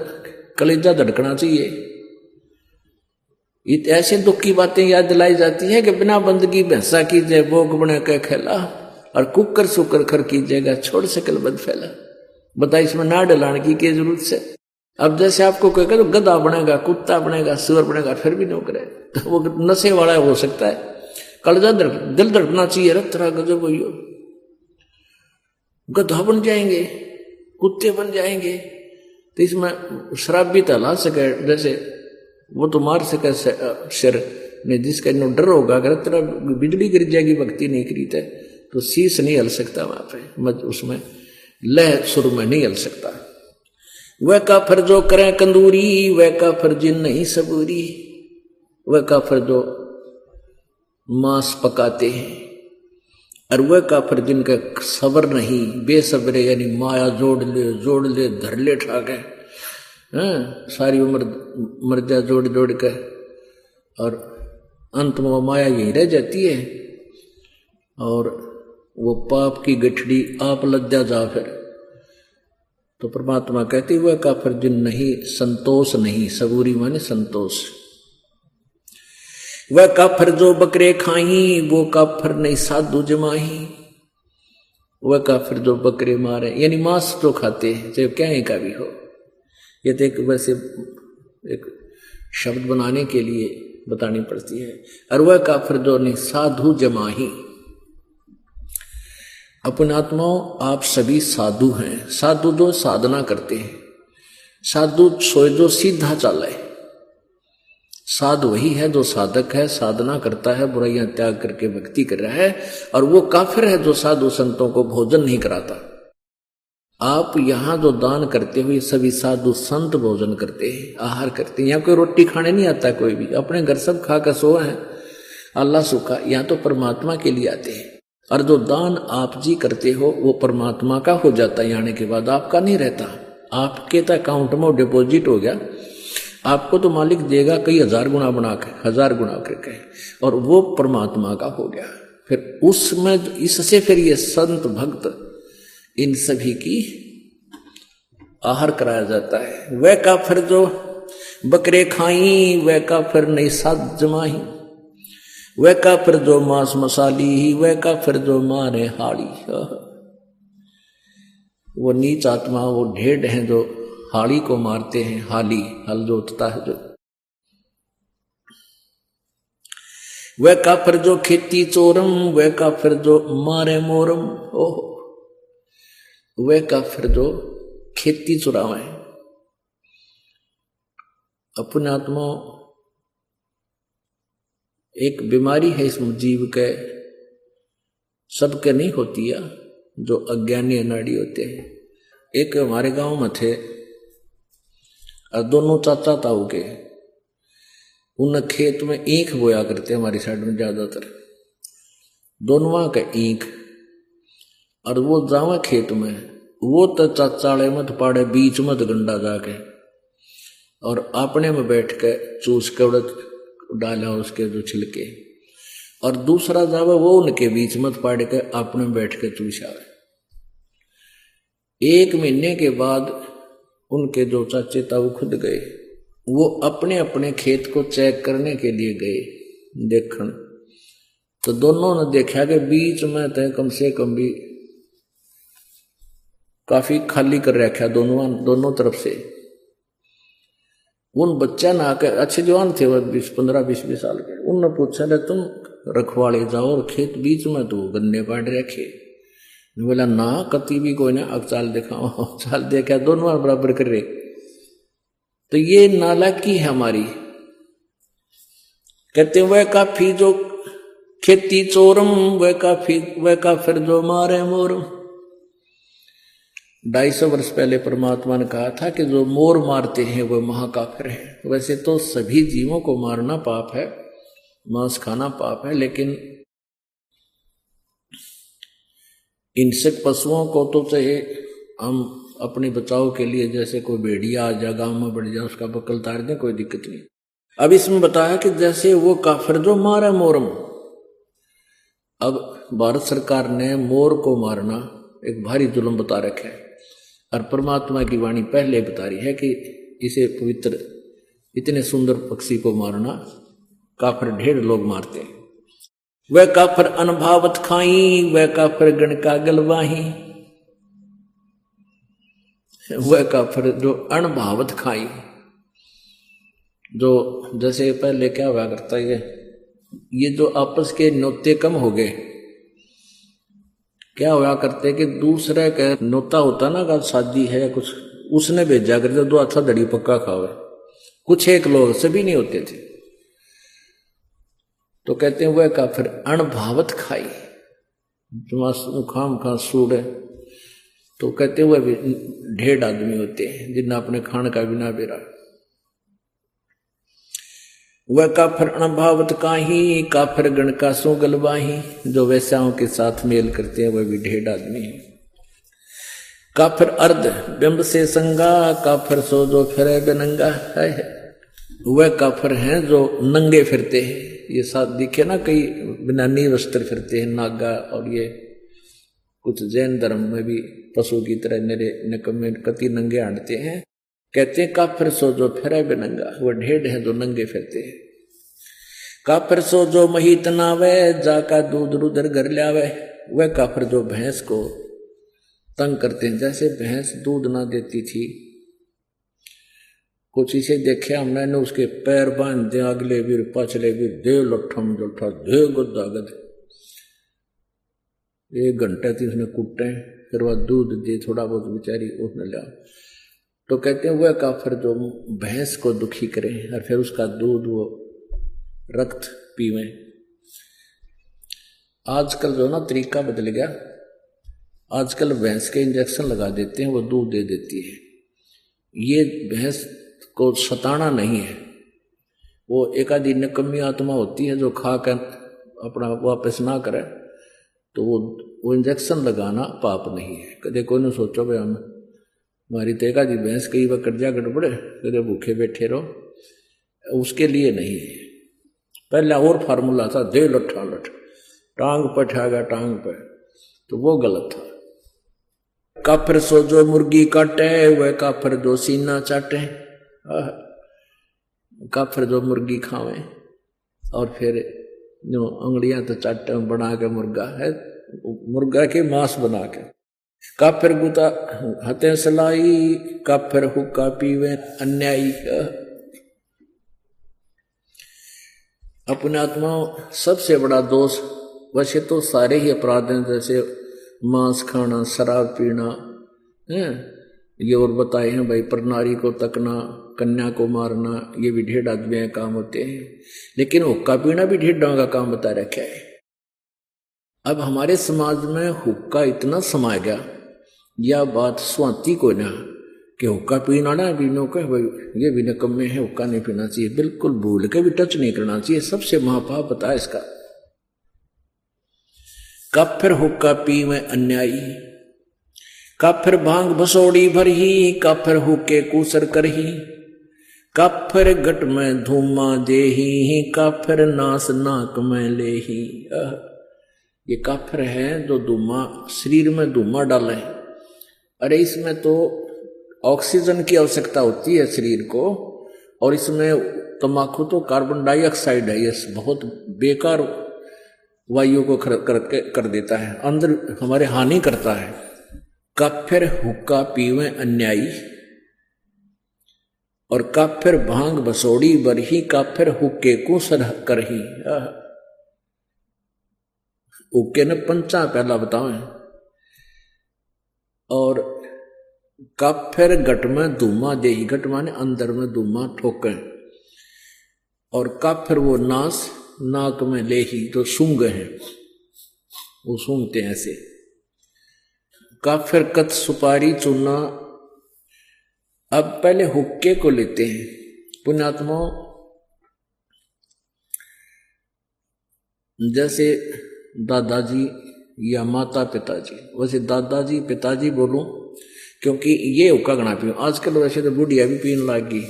कलेजा धड़कना चाहिए। ऐसे दुख की बातें याद दिलाई जाती है कि बिना बंदगी भैंसा कीजिए भोग बने के खेला, और कुकर सुकर खर कीजिएगा छोड़ सकल बद फैला। बता इसमें ना डलाने की जरूरत से। अब जैसे आपको कोई कहे तो गधा बनेगा, कुत्ता बनेगा, सुअर बनेगा, फिर भी नहीं करे तो वो नशे वाला हो सकता है। कलेजा दिल धड़कना चाहिए, रहा गजब हो, गधा बन जाएंगे, कुत्ते बन जाएंगे। तो इसमें शराब भी तला सके, जैसे वो तो मार सके सिर ने, जिसका इन्हों डर होगा अगर तेरा बिजली गिर जाएगी भक्ति नहीं करी तो शीश नहीं हल सकता वहां पे, उसमें लह सुर में नहीं हल सकता। वह काफिर जो करें कंदूरी, वह काफिर जिन नहीं सबूरी, वह काफिर जो मांस पकाते हैं, और वह काफिर जिनका सबर नहीं, बेसब्रे यानी माया जोड़ ले धर ले ठाके, सारी उम्र मर्जा जोड़ के, और अंत में वो माया यहीं रह जाती है, और वो पाप की गठड़ी आप लद्या जा फिर। तो परमात्मा कहते हुए काफिर जिन नहीं संतोष नहीं, सबूरी माने संतोष। वह काफिर जो बकरे खाई, वो काफिर नहीं साधु जमाही। वह काफिर जो बकरे मारे यानी मांस जो खाते हैं, चाहे क्या का भी हो, ये तो एक वैसे एक शब्द बनाने के लिए बतानी पड़ती है। और वह काफिर जो नहीं साधु जमाही। अपने आत्माओं आप सभी साधु हैं। साधु जो साधना करते हैं, साधु सोए जो सीधा चाले। साधु वही है जो साधक है, साधना करता है, बुराइयां त्याग करके भक्ति कर रहा है। और वो काफिर है जो साधु संतों को भोजन नहीं कराता। आप यहाँ जो दान करते हुए सभी साधु संत भोजन करते हैं, आहार करते हैं। यहाँ कोई रोटी खाने नहीं आता, कोई भी अपने घर सब खा कर सोए हैं, अल्लाह सुखा। यहाँ तो परमात्मा के लिए आते हैं। और जो दान आप जी करते हो वो परमात्मा का हो जाता है, आने के बाद आपका नहीं रहता। आपके तो अकाउंट में डिपॉजिट हो गया, आपको तो मालिक देगा कई हजार गुना बना के, 1000 गुना करके, और वो परमात्मा का हो गया। फिर उसमें इससे फिर ये संत भक्त इन सभी की आहार कराया जाता है। वह काफिर जो बकरे खाई, वह काफिर नहीं साध जमाही। वह काफिर जो मांस मसाली, वह काफिर जो मारे हाड़ी। वो नीच आत्मा, वो ढेड हैं जो हाड़ी को मारते हैं। हाली हल जोतता है जो। वह काफिर जो खेती चोरम, वह काफिर जो मारे मोरम। ओह, वह काफिर जो खेती चुरावे। अपने आत्मा एक बीमारी है इस जीव के, सबके नहीं होती है, जो अज्ञानी अनाड़ी होते हैं। एक हमारे गांव में थे, और दोनों चाचा ताऊ के, उन खेत में ईख बोया करते हमारी साइड में ज्यादातर, दोनों का ईख। और वो जावा खेत में, वो तो चाचाड़े मत पाड़े बीच मत गंडा जाके, और अपने में बैठ के चूस के उड़द डाला उसके जो छिलके, और दूसरा जावा वो उनके बीच मत पाड़ के अपने बैठ के चूसा। 1 महीने के बाद उनके जो चाचे ताऊ खुद गए, वो अपने अपने खेत को चेक करने के लिए गए देखने। तो दोनों ने देखा कि बीच में तो कम से कम भी काफी खाली कर रखा दोनों तरफ से। उन बच्चा ना आकर, अच्छे जवान थे वो 15-20 साल के, उनने पूछा ले तुम रखवाले जाओ और खेत बीच में तो गन्ने पाड़ रखे। बोला ना कति भी कोई ना, अब चाल दिखाओ। चाल देखा दोनों बराबर कर रहे। तो ये नालायकी है हमारी। कहते वह काफी जो खेती चोरम, वह काफिर जो मारे मोरम। 250 वर्ष पहले परमात्मा ने कहा था कि जो मोर मारते हैं वह महाकाफिर है। वैसे तो सभी जीवों को मारना पाप है, मांस खाना पाप है, लेकिन इनसे पशुओं को तो चाहे हम अपने बचाव के लिए, जैसे कोई भेड़िया आ जाए गांव में बढ़ जाए, उसका बकल तार दें, कोई दिक्कत नहीं। अब इसमें बताया कि जैसे वो काफिर जो मारे मोरम। अब भारत सरकार ने मोर को मारना एक भारी जुल्म बता रखा है, और परमात्मा की वाणी पहले बता रही है कि इसे पवित्र, इतने सुंदर पक्षी को मारना काफिर ढेर लोग मारते हैं। वह काफिर अनभावत खाई, वह काफिर गण का गलवाही। वह काफिर जो अनभावत खाई, जो जैसे पहले क्या हुआ करता है, ये जो आपस के न्योते कम हो गए। क्या हुआ करते कि दूसरे का न्योता होता ना, का शादी है कुछ, उसने भेजा करते दो अच्छा दड़ी पक्का खाओ, कुछ एक लोग, सभी नहीं होते थे। तो कहते हैं वह काफिर अणभावत खाई, खाम खा सूड़। तो कहते हुए भी ढेर आदमी होते हैं जिन्हें अपने खान का बिना बेरा। वह काफिर अणभावत काही, काफिर गण का सो गलबाही, जो वैश्याओं के साथ मेल करते हैं वह भी ढेर आदमी है। काफिर अर्ध बिंब से संगा, काफिर सो जो फिरे बेनंगा है। वह काफिर हैं जो नंगे फिरते हैं। ये साथ दिखे ना, कई बिना नी वस्त्र फिरते हैं नागा, और ये कुछ जैन धर्म में भी पशु की तरह निरे निकम्मे कति नंगे आंटते हैं। कहते हैं काफिर सो जो फिरे बेनंगा, वह ढेर है जो नंगे फिरते हैं। काफिर सो जो महीत नावे, जाका दूध रुदर घर ल्यावे। वह काफिर जो भैंस को तंग करते हैं, जैसे भैंस दूध ना देती थी, कुछ इसे देखे हमने ने, उसके पैर बांध दे अगले वीर पाछले वीर, दे लठम जठा दे गुद्दा गद। 1 घंटे थी उसने कुटे, फिर वह दूध दे थोड़ा बहुत बेचारी उसने लिया। तो कहते हैं वह काफिर जो भैंस को दुखी करे और फिर उसका दूध वो रक्त पीवे। आजकल जो ना तरीका बदल गया, आजकल भैंस के इंजेक्शन लगा देते हैं, वो दूध दे देती है। ये भैंस को सताना नहीं है, वो एक आधी निकम्मी आत्मा होती है जो खा कर अपना वापस ना करे, तो वो इंजेक्शन लगाना पाप नहीं है। कदे कोई ने सोचो भाई हम हमारी तो एक आधी भैंस कई बार कर्जा गड़बड़े, कदे भूखे बैठे रहो, उसके लिए नहीं है। पहला और फार्मूला था दे लठा लठ, टांग पर ठागा टांग पर, तो वो गलत था। काफिर सो जो मुर्गी काटे, वह काफिर जो सीना चाटे। काफिर जो मुर्गी खावे और फिर जो अंगड़ियां तो चाटे बना के मुर्गा है, मुर्गा के मांस बना के। काफिर गुता हते सलाई, काफिर हुक्का पीवे अन्यायी। अपने आत्मा सबसे बड़ा दोष, वैसे तो सारे ही अपराध हैं, जैसे मांस खाना, शराब पीना है, ये और बताए हैं भाई, पर नारी को तकना, कन्या को मारना, ये भी ढेर आदमी के काम होते हैं। लेकिन हुक्का पीना भी ढेरों का काम बता रखा है। अब हमारे समाज में हुक्का इतना समा गया, यह बात स्वाति को ना कि हुक्का पीना ना पीनो के भाई ये भी निकम्मे है, हुक्का नहीं पीना चाहिए, बिल्कुल भूल के भी टच नहीं करना चाहिए। सबसे महापाप बता है इसका। काफिर हुक्का पीवे अन्यायी, काफिर भांग बसोड़ी भरही, काफिर हुक्के कूसर करही। काफिर गट में धूमा देही, काफिर नास नाक में लेही। ये काफिर है जो धूमा शरीर में धूमा डाले। अरे इसमें तो ऑक्सीजन की आवश्यकता होती है शरीर को, और इसमें तंबाकू तो कार्बन डाइऑक्साइड है, ये बहुत बेकार वायु को कर देता है, अंदर हमारे हानि करता है। काफिर हुक्का पीवे अन्यायी, और काफिर भांग बसोड़ी बरही, काफिर हुक्के को सर करही। हुक्के ने पंचा पहला बताओ। और काफिर गट में धूमा देही, गट माने अंदर में धूमा ठोके, और काफिर वो नास नाक में लेही, तो सूंघ है, वो सूंघते हैं ऐसे। काफिर कत सुपारी चूना। अब पहले हुक्के को लेते हैं पुण्यात्मा, जैसे दादाजी या माता पिताजी, वैसे दादाजी पिताजी बोलूं क्योंकि ये हुक्का गणा पीऊं। आजकल वैसे तो बुढ़िया भी पीने लग गई,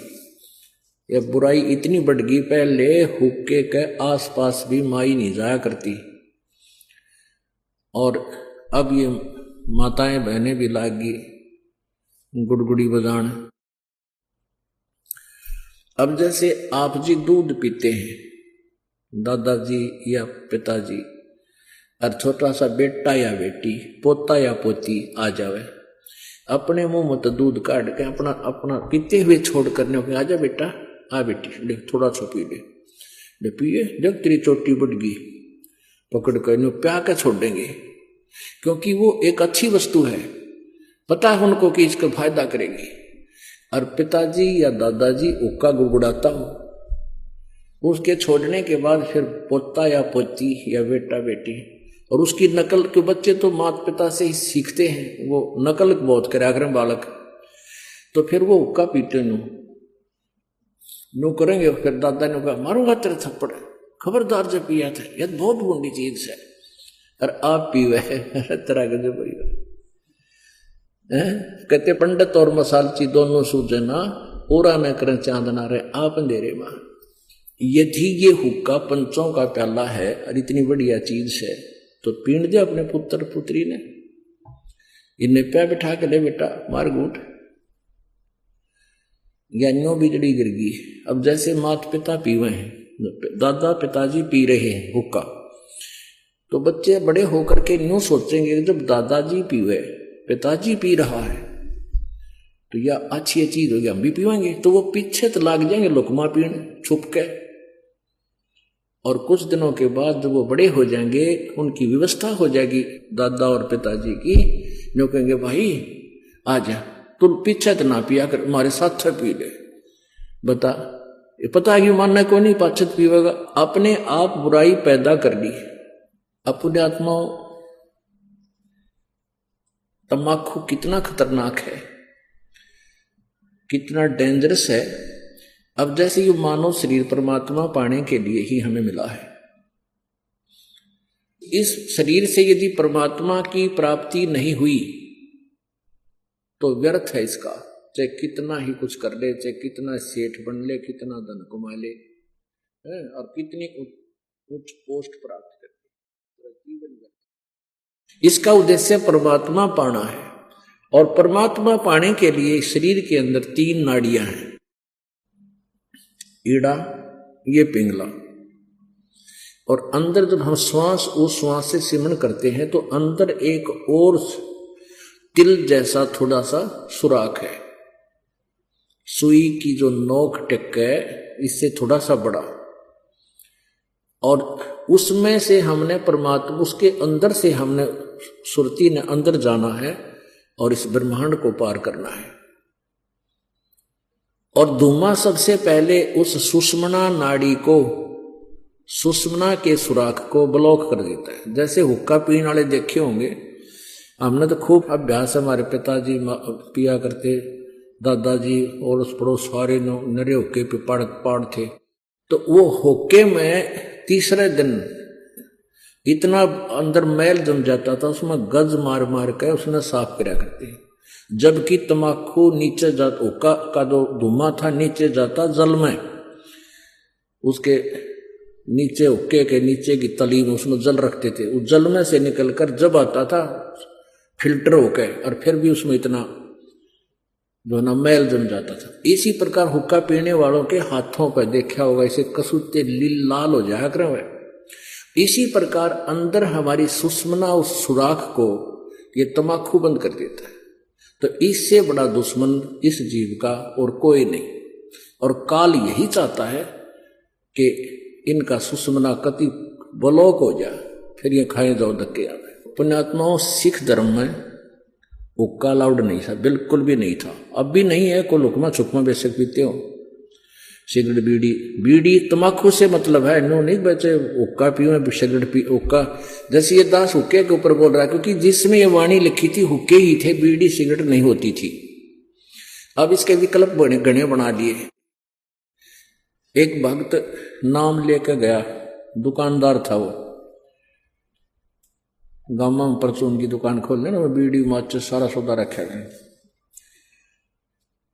ये बुराई इतनी बढ़ गई। पहले हुक्के के आसपास भी माई नहीं जाया करती, और अब ये माताएं बहनें भी लाग गई गुड़गुड़ी बजान। अब जैसे आप जी दूध पीते हैं, दादाजी या पिताजी, और छोटा सा बेटा या बेटी, पोता या पोती आ जावे, अपने मुंह में तो दूध काट के अपना अपना पीते हुए छोड़ करने हो, आजा बेटा, आ बेटी देख थोड़ा सा पी ले पिए, जब तेरी चोटी बढ़ गई, पकड़ कर प्या के छोड़ देंगे, क्योंकि वो एक अच्छी वस्तु है, पता है उनको कि इसका फायदा करेगी। और पिताजी या दादाजी हुक्का गुड़गुड़ाता हो, उसके छोड़ने के बाद फिर पोता या पोती या बेटा बेटी, और उसकी नकल के बच्चे तो माता पिता से ही सीखते हैं, वो नकल बहुत करा करें बालक, तो फिर वो हुक्का पीते नो करेंगे। फिर दादा ने कहा मारूंगा तेरे थप्पड़, खबरदार जब पिया था, यह बहुत बुरी चीज है, और आप पीवे तेरा गजब कहते पंडित और मसालची दोनों सूझे ना, पूरा न करें चांदना रे आप अंधेरे मां। यदि ये हुक्का पंचों का प्याला है और इतनी बढ़िया चीज है तो पीण दे अपने पुत्र पुत्री ने, इन्हें प्या बिठा के ले बेटा मार गूट, ज्ञानियों बिजड़ी गिर गई। अब जैसे माता पिता पीवे हैं, दादा पिताजी पी रहे हैं हुक्का, तो बच्चे बड़े होकर के यूं सोचेंगे जब दादाजी पीवे, पिताजी पी रहा है तो यह अच्छी चीज होगी, हम भी पीवेंगे, तो वो पीछे तो लाग जाएंगे लुकमा पीने छुप के। और कुछ दिनों के बाद जब वो बड़े हो जाएंगे, उनकी व्यवस्था हो जाएगी दादा और पिताजी की, जो कहेंगे भाई आजा तुम पीछे तो ना पिया कर, हमारे साथ पी ले। बता ये पता है कि मानना को नहीं पाछत पीवेगा, अपने आप बुराई पैदा कर ली। अपने आत्मा तम्बाकू कितना खतरनाक है, कितना डेंजरस है। अब जैसे ये मानव शरीर परमात्मा पाने के लिए ही हमें मिला है, इस शरीर से यदि परमात्मा की प्राप्ति नहीं हुई तो व्यर्थ है इसका, चाहे कितना ही कुछ कर ले, चाहे कितना सेठ बन ले, कितना धन कमा ले और कितनी उच्च पोस्ट प्राप्त कर ले, जीवन व्यर्थ। इसका उद्देश्य परमात्मा पाना है, और परमात्मा पाने के लिए शरीर के अंदर 3 नाड़ियां हैं, ईड़ा, ये पिंगला, और अंदर जब हम श्वास उस श्वास से सिमरण करते हैं तो अंदर एक और तिल जैसा थोड़ा सा सुराख है, सुई की जो नोक टिक है इससे थोड़ा सा बड़ा, और उसमें से हमने परमात्मा, उसके अंदर से हमने सुरती ने अंदर जाना है और इस ब्रह्मांड को पार करना है। और धुआं सबसे पहले उस सुषमना नाड़ी को, सुषमना के सुराख को ब्लॉक कर देता है। जैसे हुक्का पीने वाले देखे होंगे, हमने तो खूब अभ्यास, हमारे पिताजी पिया करते, दादाजी और उस पड़ोस सारे नरे हुक्के पे पाड़ थे, तो वो हुक्के में तीसरे दिन इतना अंदर मैल जम जाता था, उसमें गज मार मार के उसने साफ किया करते हैं। जबकि तम्बाकू नीचे जाता, हुक्का का जो धुआं था नीचे जाता जल में, उसके नीचे हुक्के के नीचे की तली में उसमें जल रखते थे, उस जल में से निकलकर जब आता था फिल्टर होके, और फिर भी उसमें इतना जो ना मैल जम जाता था। इसी प्रकार हुक्का पीने वालों के हाथों पर देखा होगा, इसे कसूते लाल हो जाया करें। इसी प्रकार अंदर हमारी सुषमना उस सुराख को ये तम्बाकू बंद कर देता है। तो इससे बड़ा दुश्मन इस जीव का और कोई नहीं, और काल यही चाहता है कि इनका सुषमना कति ब्लॉक हो जाए, फिर ये खाए जाओ धक्के आ गए। पुण्यात्माओं, सिख धर्म में हुक्का अलाउड नहीं था, बिल्कुल भी नहीं था, अब भी नहीं है। कोई लुकमा छुकमा बेशक पीते हो, सिगरेट बीड़ी तम्बाकू से मतलब है, नो नहीं बचे हुक्का पियो सिगरेट पी हुक्का। जैसे ये दास हुक्के के ऊपर बोल रहा है, क्योंकि जिसमें ये वाणी लिखी थी हुक्के ही थे, बीड़ी सिगरेट नहीं होती थी। अब इसके विकल्प गणे बना लिए। एक भक्त नाम लेकर गया, दुकानदार था वो, गांव में परचून की दुकान खोल लेना, बीड़ी माचिस सारा सौदा रखा गया।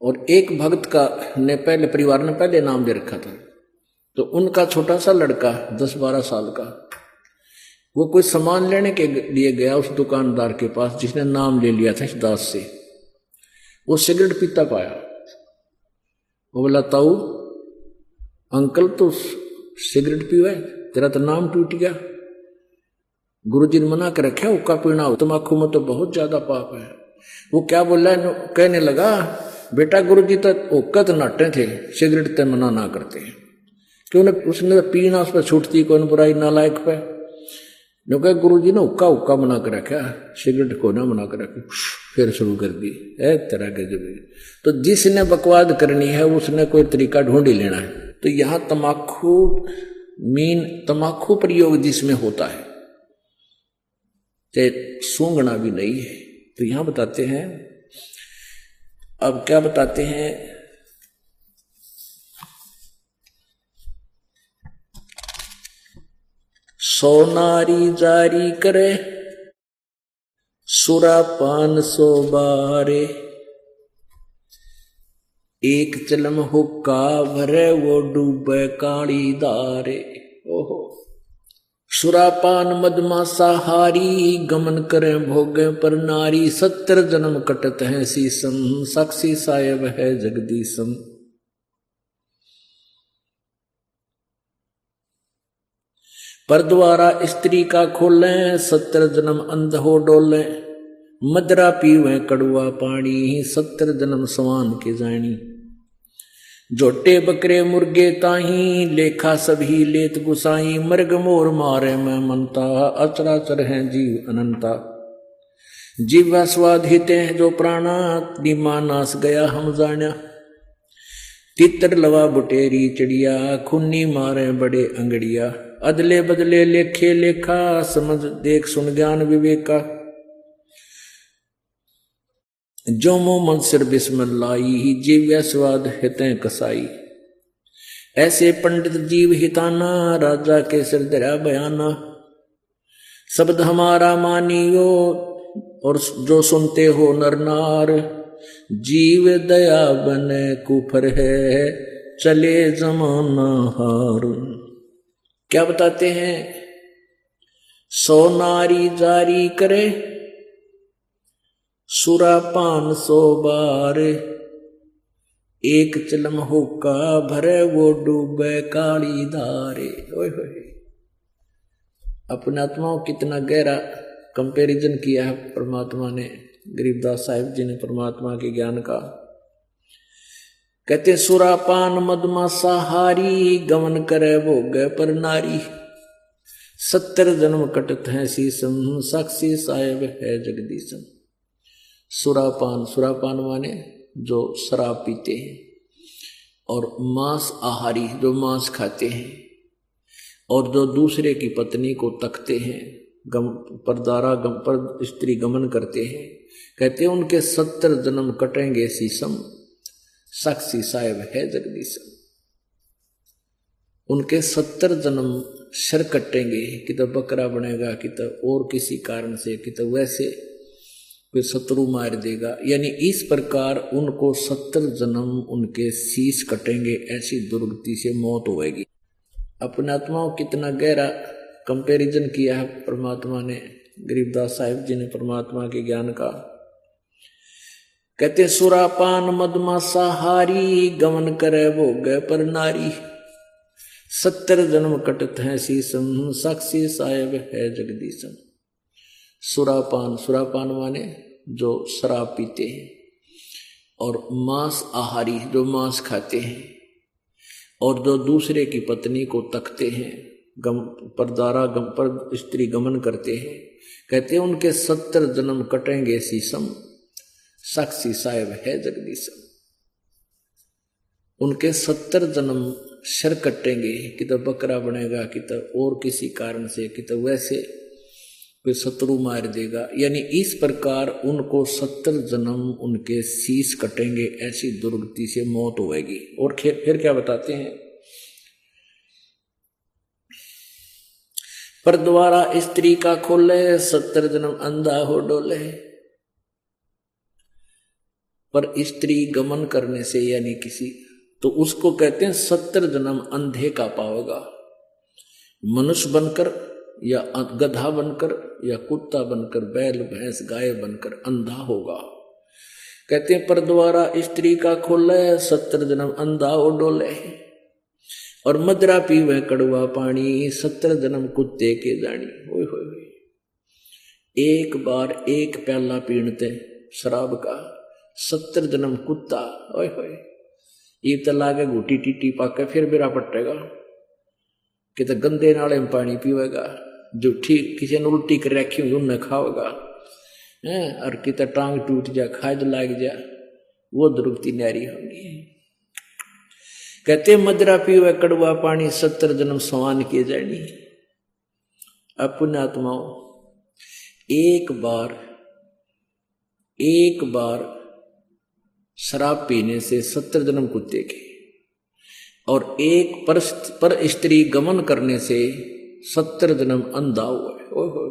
और एक भक्त का ने पहले परिवार ने पहले नाम दे रखा था, तो उनका छोटा सा लड़का 10-12 साल का, वो कोई सामान लेने के लिए गया उस दुकानदार के पास जिसने नाम ले लिया था इस दास से। वो सिगरेट पीता पाया, वो बोला ताऊ अंकल तो सिगरेट पीवा, तेरा तो नाम टूट गया, गुरुजी ने मना कर रखा हुक्का पीना, तम्बाकू में तो बहुत ज्यादा पाप है। वो क्या बोला, कहने लगा बेटा गुरुजी तो हुक्का तो नाटे थे, सिगरेट तो मना ना करते, क्यों उसने पीना उस पर छूटती, कौन बुराई नालायक पे। जो कहा गुरु जी ने हुक्का हुक्का बना कर रखा, सिगरेट को ना बना कर रखी, फिर शुरू कर दी है तरह के जब। तो जिसने बकवाद करनी है उसने कोई तरीका ढूंढ ही लेना है। तो यहां तमाकू मीन तमाकू प्रयोग जिसमें होता है, चाहे सूंघना भी नहीं है। तो यहां बताते हैं, अब क्या बताते हैं, सो नारी जारी करे सुरा 500 बारे, एक चलम हुक्का भरे वो डूबे काली दारे। ओहो, सुरापान मदमासा हारी गमन करे भोगे पर नारी, 70 जन्म कटत है शीसम साक्षी साहेब है जगदीशम। पर द्वारा स्त्री का खोले 70 जन्म अंध हो डोले, मदरा पीवे कड़ुआ पानी 70 जन्म सवान के जानी। जोटे बकरे मुर्गे ताही लेखा सभी लेत गुसाई, मर्ग मोर मारे मैं मनता अचराचर है जीव अनंता। जीवा स्वाद हिते हैं जो प्राणा, निमा नाश गया हम जाना। तितर लवा बुटेरी चिड़िया खुन्नी मारे बड़े अंगड़िया, अदले बदले लेखे लेखा समझ देख सुन ज्ञान विवेका। जो मोह मन सिर बिस्मिल्लाही जीव्या स्वाद हितें कसाई, ऐसे पंडित जीव हिताना राजा के सिर दरा बयाना। शब्द हमारा मानियो और जो सुनते हो नर नार, जीव दया बने कुफर है चले जमाना हार। क्या बताते हैं, सो नारी जारी करे सुरा 500 बार, एक चलम हुक्का भरे वो डूबे काली धारे। ओए होए, अपने आत्माओं कितना गहरा कंपैरिजन किया है परमात्मा ने, गरीबदास साहिब जी ने परमात्मा के ज्ञान का। कहते सुरापान मदमासा हारी गमन करे वो गए पर नारी, 70 जन्म कटत है शीसम साक्षी साहेब है जगदीशम। सुरापान, सुरापान माने जो शराब पीते हैं, और मांस आहारी जो मांस खाते हैं, और जो दूसरे की पत्नी को तकते हैं, परदारा पर स्त्री गमन करते हैं, कहते हैं उनके 70 जन्म कटेंगे शीसम साक्षी साहेब है जगदीशम। उनके 70 जन्म सिर कटेंगे, कि तो बकरा बनेगा, कि तो और किसी कारण से, कि तो वैसे कोई शत्रु मार देगा। यानी इस प्रकार उनको 70 जन्म उनके शीश कटेंगे, ऐसी दुर्गति से मौत होएगी। अपने आत्माओं कितना गहरा कंपैरिजन किया है परमात्मा ने, गरीबदास साहिब जी ने परमात्मा के ज्ञान का। कहते सुरापान मदमासा हारी गमन करे वो गए पर नारी, 70 जन्म कटत है शीसम साक्षी साहेब है जगदीशम। सुरापान, सुरापान माने जो शराब पीते हैं, और मांस आहारी जो मांस खाते हैं, और जो दूसरे की पत्नी को तकते हैं, परदारा पर स्त्री गमन करते हैं, कहते हैं उनके 70 जन्म कटेंगे शीसम साक्षी साहेब है जगदीशम। उनके 70 जन्म सिर कटेंगे, कि तो बकरा बनेगा, कि तो और किसी कारण से, कि तो वैसे कोई शत्रु मार देगा। यानी इस प्रकार उनको 70 जन्म उनके शीश कटेंगे, ऐसी दुर्गति से मौत होएगी। और फिर क्या बताते हैं, पर द्वारा स्त्री का खोले 70 जन्म अंधा हो डोले। पर स्त्री गमन करने से यानी किसी, तो उसको कहते हैं 70 जन्म अंधे का पाओगा। मनुष्य बनकर या गधा बनकर या कुत्ता बनकर, बैल भैंस गाय बनकर अंधा होगा। कहते हैं पर द्वारा स्त्री का खोले 70 जन्म अंधा हो डोले, और मदरा पीवे कड़वा पानी 70 जन्म कुत्ते के जानी। ओए होए, एक बार एक प्याला पीणते शराब का 70 जन्म कुत्ता। ओए होए, ये तो लागे घूटी टीटी पाके फिर बिरा पटेगा, कि तो गंदे नाले में पानी पीवेगा। जो ठीक किसी ने उल्टी कर रखी हुई उन्हें खाओगा, और कितना टांग टूट जा, खाद लाग जा, वो द्रुपति नारी होंगी। कहते मदरा पीवे कड़वा पानी, 70 जन्म समान किए जानी। अब पुण्यात्माओं, एक बार शराब पीने से 70 जन्म कुत्ते के, और एक पर स्त्री गमन करने से 70 जन्म अंधा हुआ है। ओहो।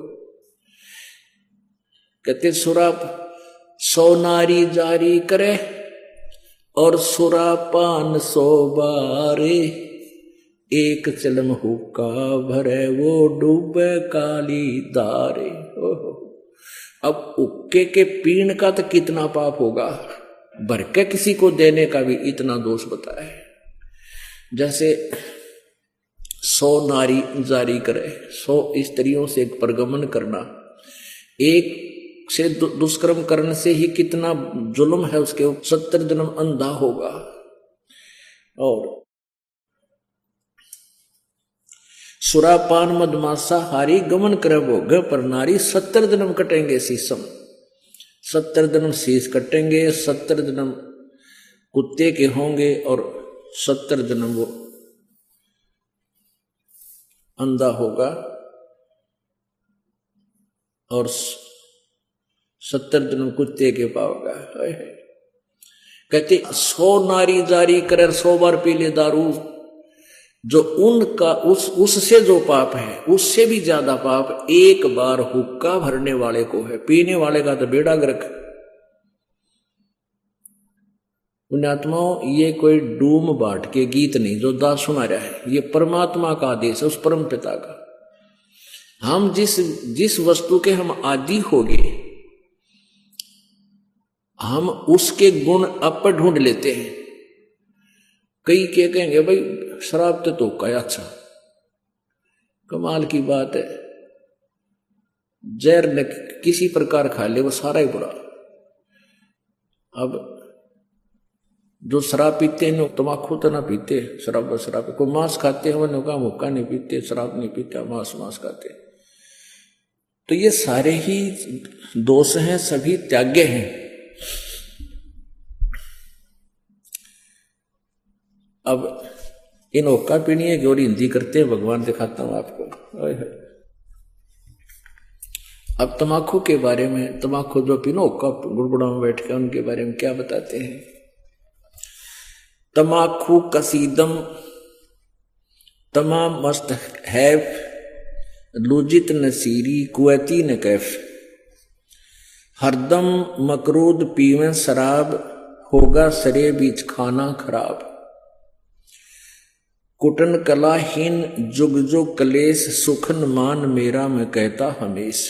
कहते सुराप 100 नारी जारी करे और सुरापान 100 बारे, एक चलम हुक्का भरे वो डूबे काली दारे। ओहो। अब हुक्के के पीण का तो कितना पाप होगा, भर के किसी को देने का भी इतना दोष बताया है। जैसे 100 नारी जारी करे, 100 स्त्रियों से एक परगमन करना, एक से दुष्कर्म करने से ही कितना जुल्म है उसके, 70 जन्म अंधा होगा। और सुरापान मदमासा हारी गमन करे भोग पर नारी, 70 जन्म कटेंगे शीशम, 70 जन्म शीश कटेंगे, 70 जन्म कुत्ते के होंगे और 70 जन्म वो अंधा होगा और 70 जन्म कुत्ते के पाओगा। कहते 100 नारी जारी करे 100 बार पी ले दारू, जो उनका उससे जो पाप है उससे भी ज्यादा पाप एक बार हुक्का भरने वाले को है। पीने वाले का तो बेड़ा गर्क। पुण्यात्माओं, ये कोई डूम बाट के गीत नहीं जो दास सुना रहा है, ये परमात्मा का आदेश है, उस परम पिता का। हम जिस वस्तु के हम आदि हो गए, हम उसके गुण अप ढूंढ लेते हैं। कई के कहेंगे भाई शराब तो का अच्छा, कमाल की बात है, जहर न किसी प्रकार खा ले वो सारा ही बुरा। अब जो शराब पीते हैं तम्बाकू तो ना पीते, शराब को मांस खाते हैं, वो का मुक्का नहीं पीते, शराब नहीं पीते, मांस खाते। तो ये सारे ही दोष हैं, सभी त्याग्य हैं। अब इन ओक्का पीनी है और हिंदी करते हैं, भगवान दिखाता हूं आपको। अब तम्बाकू के बारे में, तम्बाकू जो पीनो ओक्का गुड़गुड़ा में बैठ के, उनके बारे में क्या बताते हैं। तम्बाकू कसीदम तमाम मस्त हैफ, लुजित नसीरी कुवैती न कैफ, हरदम मकरूद पीवें शराब, होगा सरे बीच खाना खराब, कुटन कलाहीन जुग जुग कलेश, सुखन मान मेरा मैं कहता हमेश।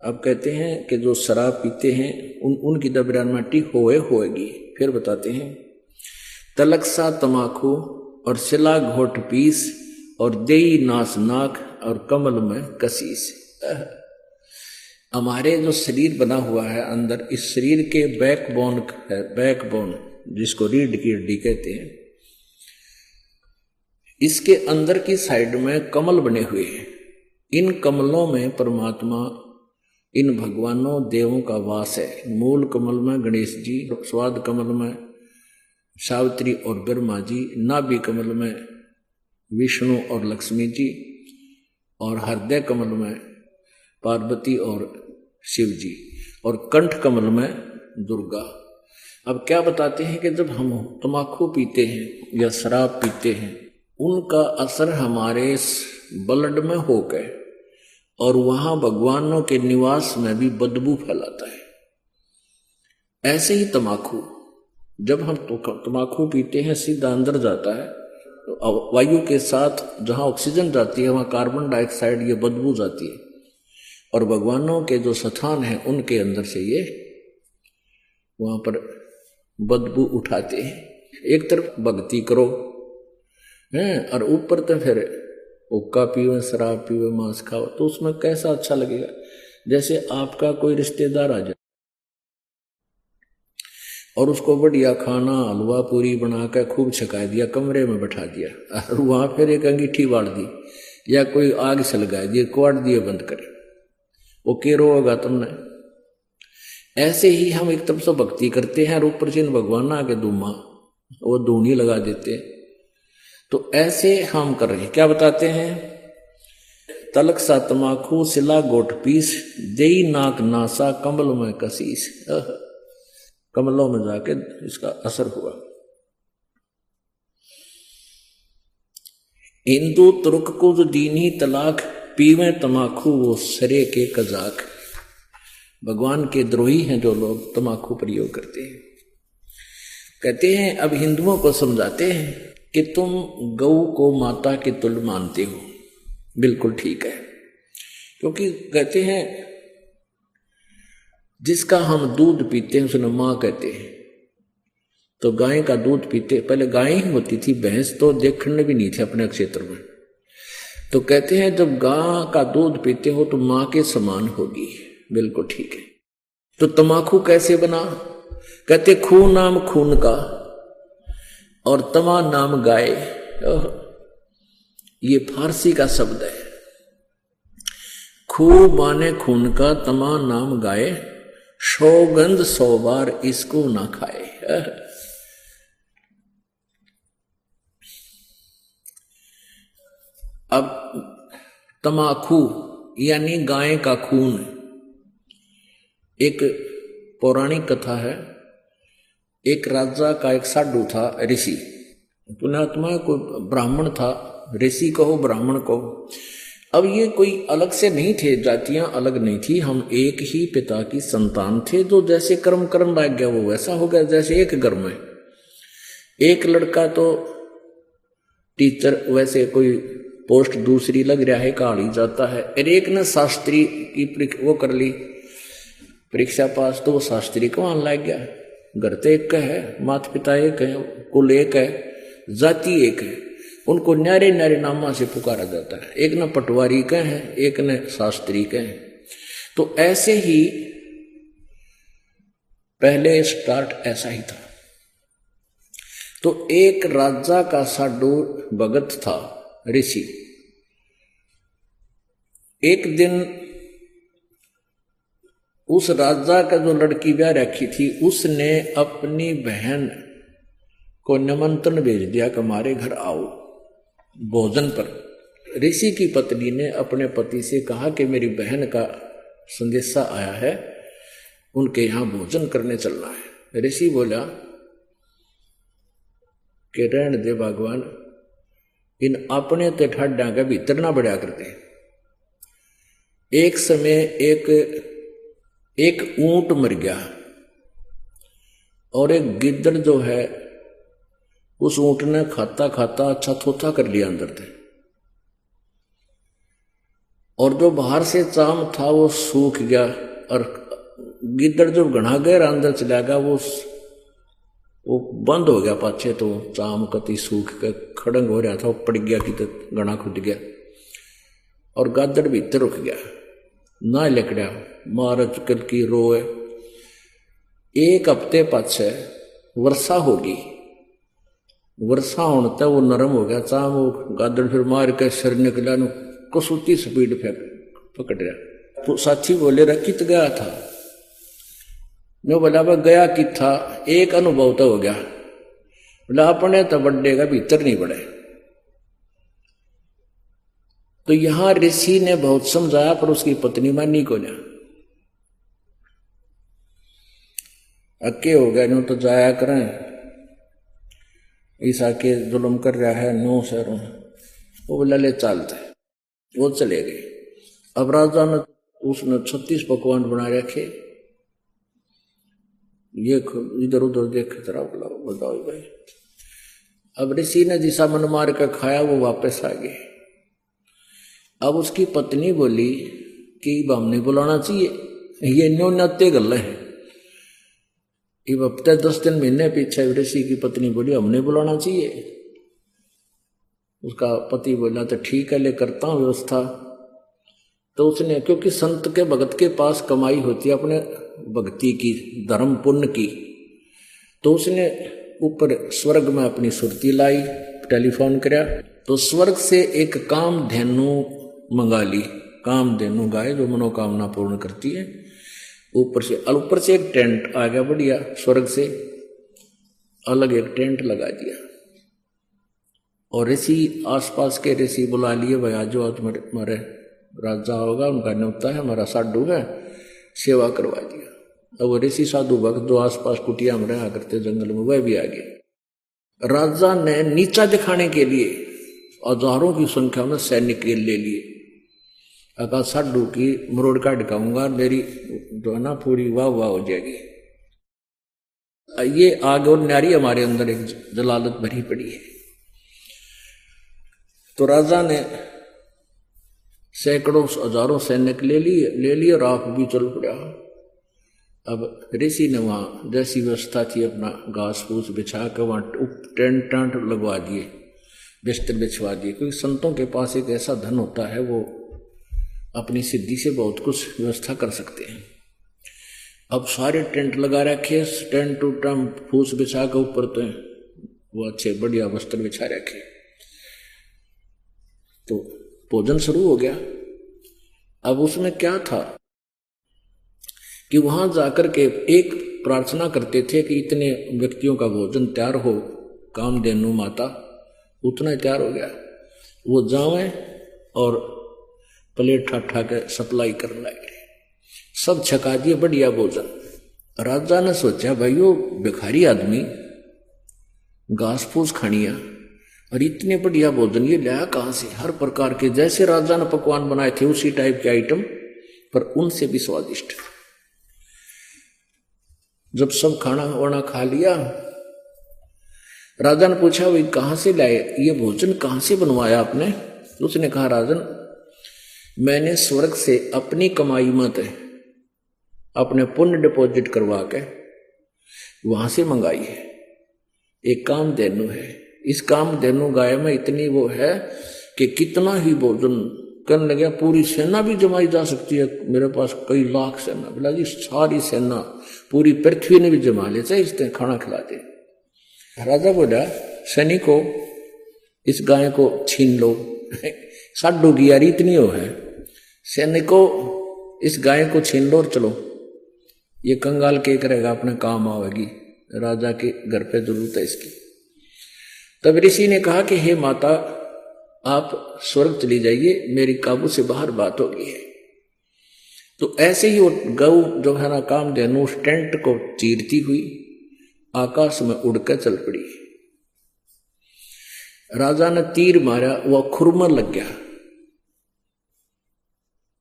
अब कहते हैं कि जो शराब पीते हैं उनकी दबरानमाटी होएगी। फिर बताते हैं तलक सा तमाकू और सिला घोट पीस, और देई नास नाक और कमल में कसीस। हमारे जो शरीर बना हुआ है अंदर, इस शरीर के बैकबोन है, बैकबोन जिसको रीढ़ की हड्डी कहते हैं, इसके अंदर की साइड में कमल बने हुए हैं। इन कमलों में परमात्मा, इन भगवानों देवों का वास है। मूल कमल में गणेश जी, स्वाद कमल में सावित्री और ब्रह्मा जी, नाभि कमल में विष्णु और लक्ष्मी जी, और हृदय कमल में पार्वती और शिव जी, और कंठ कमल में दुर्गा। अब क्या बताते हैं कि जब हम तम्बाकू पीते हैं या शराब पीते हैं, उनका असर हमारे ब्लड में हो गए और वहां भगवानों के निवास में भी बदबू फैलाता है। ऐसे ही तम्बाकू, जब हम तम्बाकू पीते हैं सीधा अंदर जाता है, तो वायु के साथ जहां ऑक्सीजन जाती है वहां कार्बन डाइऑक्साइड, ये बदबू जाती है, और भगवानों के जो स्थान हैं उनके अंदर से ये वहां पर बदबू उठाते हैं। एक तरफ भक्ति करो हैं, और ऊपर तो फिर हुक्का पीवे, शराब पीवे, मांस खाओ, तो उसमें कैसा अच्छा लगेगा। जैसे आपका कोई रिश्तेदार आ जाए और उसको बढ़िया खाना हलवा पूरी बना कर खूब छका दिया, कमरे में बैठा दिया, और वहां फिर एक अंगीठी बांध दी, या कोई आग सलगाए दिए, कुआड़ दिए बंद करे, वो केरो होगा तुमने। ऐसे ही हम एक तरफ से भक्ति करते हैं और ऊपर से भगवान आके धूमा वो धूनी लगा देते। तो ऐसे हम कर रहे हैं। क्या बताते हैं? तलक सा तमाखू सिला गोट पीस, देई नाक नासा कमल में कसीस। कमलों में जाके इसका असर हुआ। हिंदू तुर्क को जो दीनी तलाक, पीवे तमाखू वो सरे के कजाक। भगवान के द्रोही हैं जो लोग तमाकू प्रयोग करते हैं। कहते हैं अब हिंदुओं को समझाते हैं कि तुम गौ को माता के तुल्य मानते हो, बिल्कुल ठीक है। क्योंकि कहते हैं जिसका हम दूध पीते हैं उसने मां कहते हैं। तो गाय का दूध पीते, पहले गाय ही होती थी, भैंस तो देखने भी नहीं थे अपने क्षेत्र में। तो कहते हैं जब गाय का दूध पीते हो तो मां के समान होगी, बिल्कुल ठीक है। तो तमाकू कैसे बना? कहते खून नाम खून का और तमा नाम गाय। ये फारसी का शब्द है। खू माने खून का, तमा नाम गाय, सौगंध 100 बार इसको ना खाए। अब तमाकू यानी गाय का खून। एक पौराणिक कथा है, एक राजा का एक साधु था, ऋषि, पुण्यात्मा, कोई ब्राह्मण था, ऋषि कहो ब्राह्मण कहो। अब ये कोई अलग से नहीं थे, जातियां अलग नहीं थी, हम एक ही पिता की संतान थे। जो जैसे कर्म लग गया वो वैसा हो गया। जैसे एक घर में एक लड़का तो टीचर, वैसे कोई पोस्ट दूसरी लग रहा है, कहाड़ी जाता है। और एक ने शास्त्री की वो कर ली, परीक्षा पास, तो वो शास्त्री को वहां लग गया। घर तो एक का है, माता पिता एक है, कुल एक है, जाति एक है, उनको न्यारे न्यारे नामा से पुकारा जाता है। एक ने पटवारी का है, एक ने शास्त्री का है। तो ऐसे ही पहले स्टार्ट ऐसा ही था। तो एक राजा का साधु भगत था, ऋषि। एक दिन उस राजा का जो लड़की ब्याह रखी थी, उसने अपनी बहन को निमंत्रण भेज दिया कि हमारे घर आओ भोजन पर। ऋषि की पत्नी ने अपने पति से कहा कि मेरी बहन का संदेशा आया है, उनके यहां भोजन करने चलना है। ऋषि बोला कि रहने दे भगवान, इन अपने तो ठाड्डा के भीतर ना बढ़िया करते। एक समय एक ऊंट मर गया और एक गिद्दड़ जो है उस ऊंट ने खाता खाता अच्छा थोथा कर लिया अंदर से, और जो बाहर से चाम था वो सूख गया। और गिद्दड़ जो घना गहरा अंदर चला गया वो बंद हो गया पाछे, तो चाम कति सूख के खड़ंग हो रहा था, वो पड़ गया कि तो घना खुद गया और गादड़ भीतर रुक गया, ना लकड़ा मार चुकल की रोए। एक हफ्ते पाछे वर्षा होगी, वर्षा होने तक वो नरम हो गया चाम, वो गादड़ फिर मार के सिर निकला, कसूती स्पीड फेंक पकड़ रहा। तो साथी बोले रहा कित गया था? नो बोला वह गया कि था, एक अनुभव तो हो गया। बोला अपने तो बढ़ेगा भीतर नहीं बढ़े। तो यहां ऋषि ने बहुत समझाया पर उसकी पत्नी मानी को ना, अक्के हो गया। नो तो जाया करें, ईसा के जुल्म कर रहा है नो सर। वो बोला ले चलते, वो चले गए। अब राजा ने उसने 36 पकवान बना रखे, ये इधर उधर देख तरह बोला बताओ भाई। अब ऋषि ने जिसा मन मार कर खाया वो वापस आ गए। अब उसकी पत्नी बोली कि हमने बुलाना चाहिए, ये न्यो नत्ते गल है। इब हफ्ते 10 दिन महीने पीछे ऋषि की पत्नी बोली हमने बुलाना चाहिए। उसका पति बोला तो ठीक है ले करता हूं व्यवस्था। तो उसने, क्योंकि संत के भगत के पास कमाई होती है अपने भक्ति की, धर्म पुण्य की, तो उसने ऊपर स्वर्ग में अपनी सुरती लाई, टेलीफोन कराया तो स्वर्ग से एक कामधेनु मंगा ली, कामधेनु गाय जो मनोकामना पूर्ण करती है। ऊपर से एक टेंट आ गया बढ़िया, स्वर्ग से अलग एक टेंट लगा दिया। और ऋषि आसपास के ऋषि बुला लिए, भाई आज जो तुम्हारे राजा होगा उनका न्योता है, हमारा साधु है, सेवा करवा दिया। अब वो ऋषि साधु भक्त जो आसपास कुटिया में रहा करते जंगल में, वह भी आ गए। राजा ने नीचा दिखाने के लिए हजारों की संख्या में सैनिक ले लिए। अगर साधु की मरोड़ का ढकाऊंगा, मेरी जो है ना पूरी वाह वाह हो जाएगी। ये आग और न्यारी हमारे अंदर एक जलालत भरी पड़ी है। तो राजा ने सैकड़ों हजारों सैनिक ले लिए और आप भी चल पड़ा। अब ऋषि ने वहां जैसी व्यवस्था थी अपना घास फूस बिछा कर वहां टेंट टांट लगवा दिए, बिस्तर बिछवा दिए, क्योंकि संतों के पास एक ऐसा धन होता है वो अपनी सिद्धि से बहुत कुछ व्यवस्था कर सकते हैं। अब सारे टेंट लगा रखे, टेंट टू टेंट फूस बिछा के ऊपर तो वो अच्छे बढ़िया वस्त्र बिछा रखे। तो भोजन शुरू हो गया। अब उसमें क्या था कि वहां जाकर के एक प्रार्थना करते थे कि इतने व्यक्तियों का भोजन तैयार हो, कामधेनु माता उतना तैयार हो गया। वो जावे और प्लेट ठाठा के सप्लाई करने लगे, सब छका दिए बढ़िया भोजन। राजा ने सोचा भाई वो भिखारी आदमी घास फूस खानिया और इतने बढ़िया भोजन ये लाया कहां से? हर प्रकार के जैसे राजा ने पकवान बनाए थे उसी टाइप के आइटम, पर उनसे भी स्वादिष्ट। जब सब खाना वाना खा लिया, राजा ने पूछा भाई कहां से लाए ये भोजन, कहां से बनवाया आपने? उसने कहा राजन मैंने स्वर्ग से अपनी कमाई मत अपने पुण्य डिपॉजिट करवा के वहां से मंगाई है। एक कामधेनु है, इस कामधेनु गाय में इतनी वो है कि कितना ही भोजन करने लगे, पूरी सेना भी जमाई जा सकती है। मेरे पास कई लाख सेना, बोला जी सारी सेना पूरी पृथ्वी ने भी जमा ले, चाहे इसने खाना खिला दे। राजा बोला सैनिकों इस गाय को छीन लो। साडू की यारी इतनी हो है, सैनिकों इस गाय को छीन लो और चलो, ये कंगाल के करेगा अपने काम आवेगी, राजा के घर पे जरूरत है इसकी। तब ऋषि ने कहा कि हे माता आप स्वर्ग चली जाइए, मेरी काबू से बाहर बात हो गई है। तो ऐसे ही वो गौ जो है ना कामधेनु उस टेंट को चीरती हुई आकाश में उड़कर चल पड़ी। राजा ने तीर मारा, वह खुरमा लग गया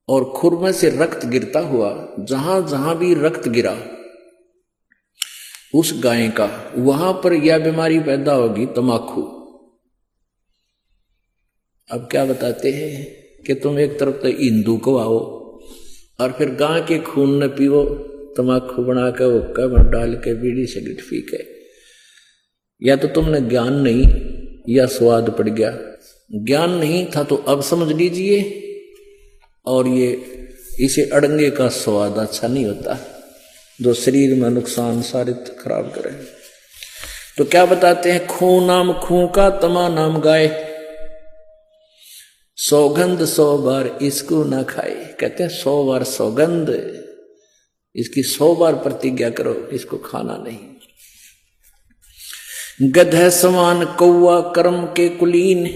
और खुरमे से रक्त गिरता हुआ, जहां जहां भी रक्त गिरा उस गाय का, वहां पर यह बीमारी पैदा होगी तमाकू। अब क्या बताते हैं कि तुम एक तरफ तो हिंदू को आओ और फिर गाय के खून न पियो, तमाकू बना के हुक्का में डाल के बीड़ी सिगरेट पी के। या तो तुमने ज्ञान नहीं या स्वाद पड़ गया। ज्ञान नहीं था तो अब समझ लीजिए, और ये इसे अड़ंगे का स्वाद अच्छा नहीं होता जो शरीर में नुकसान सारे खराब करे। तो क्या बताते हैं, खून नाम खूं का तमा नाम गाय, सौगंध 100 बार इसको ना खाए। कहते हैं 100 बार सौगंध, इसकी 100 बार प्रतिज्ञा करो, इसको खाना नहीं। गधे समान कौआ कर्म के कुलीन,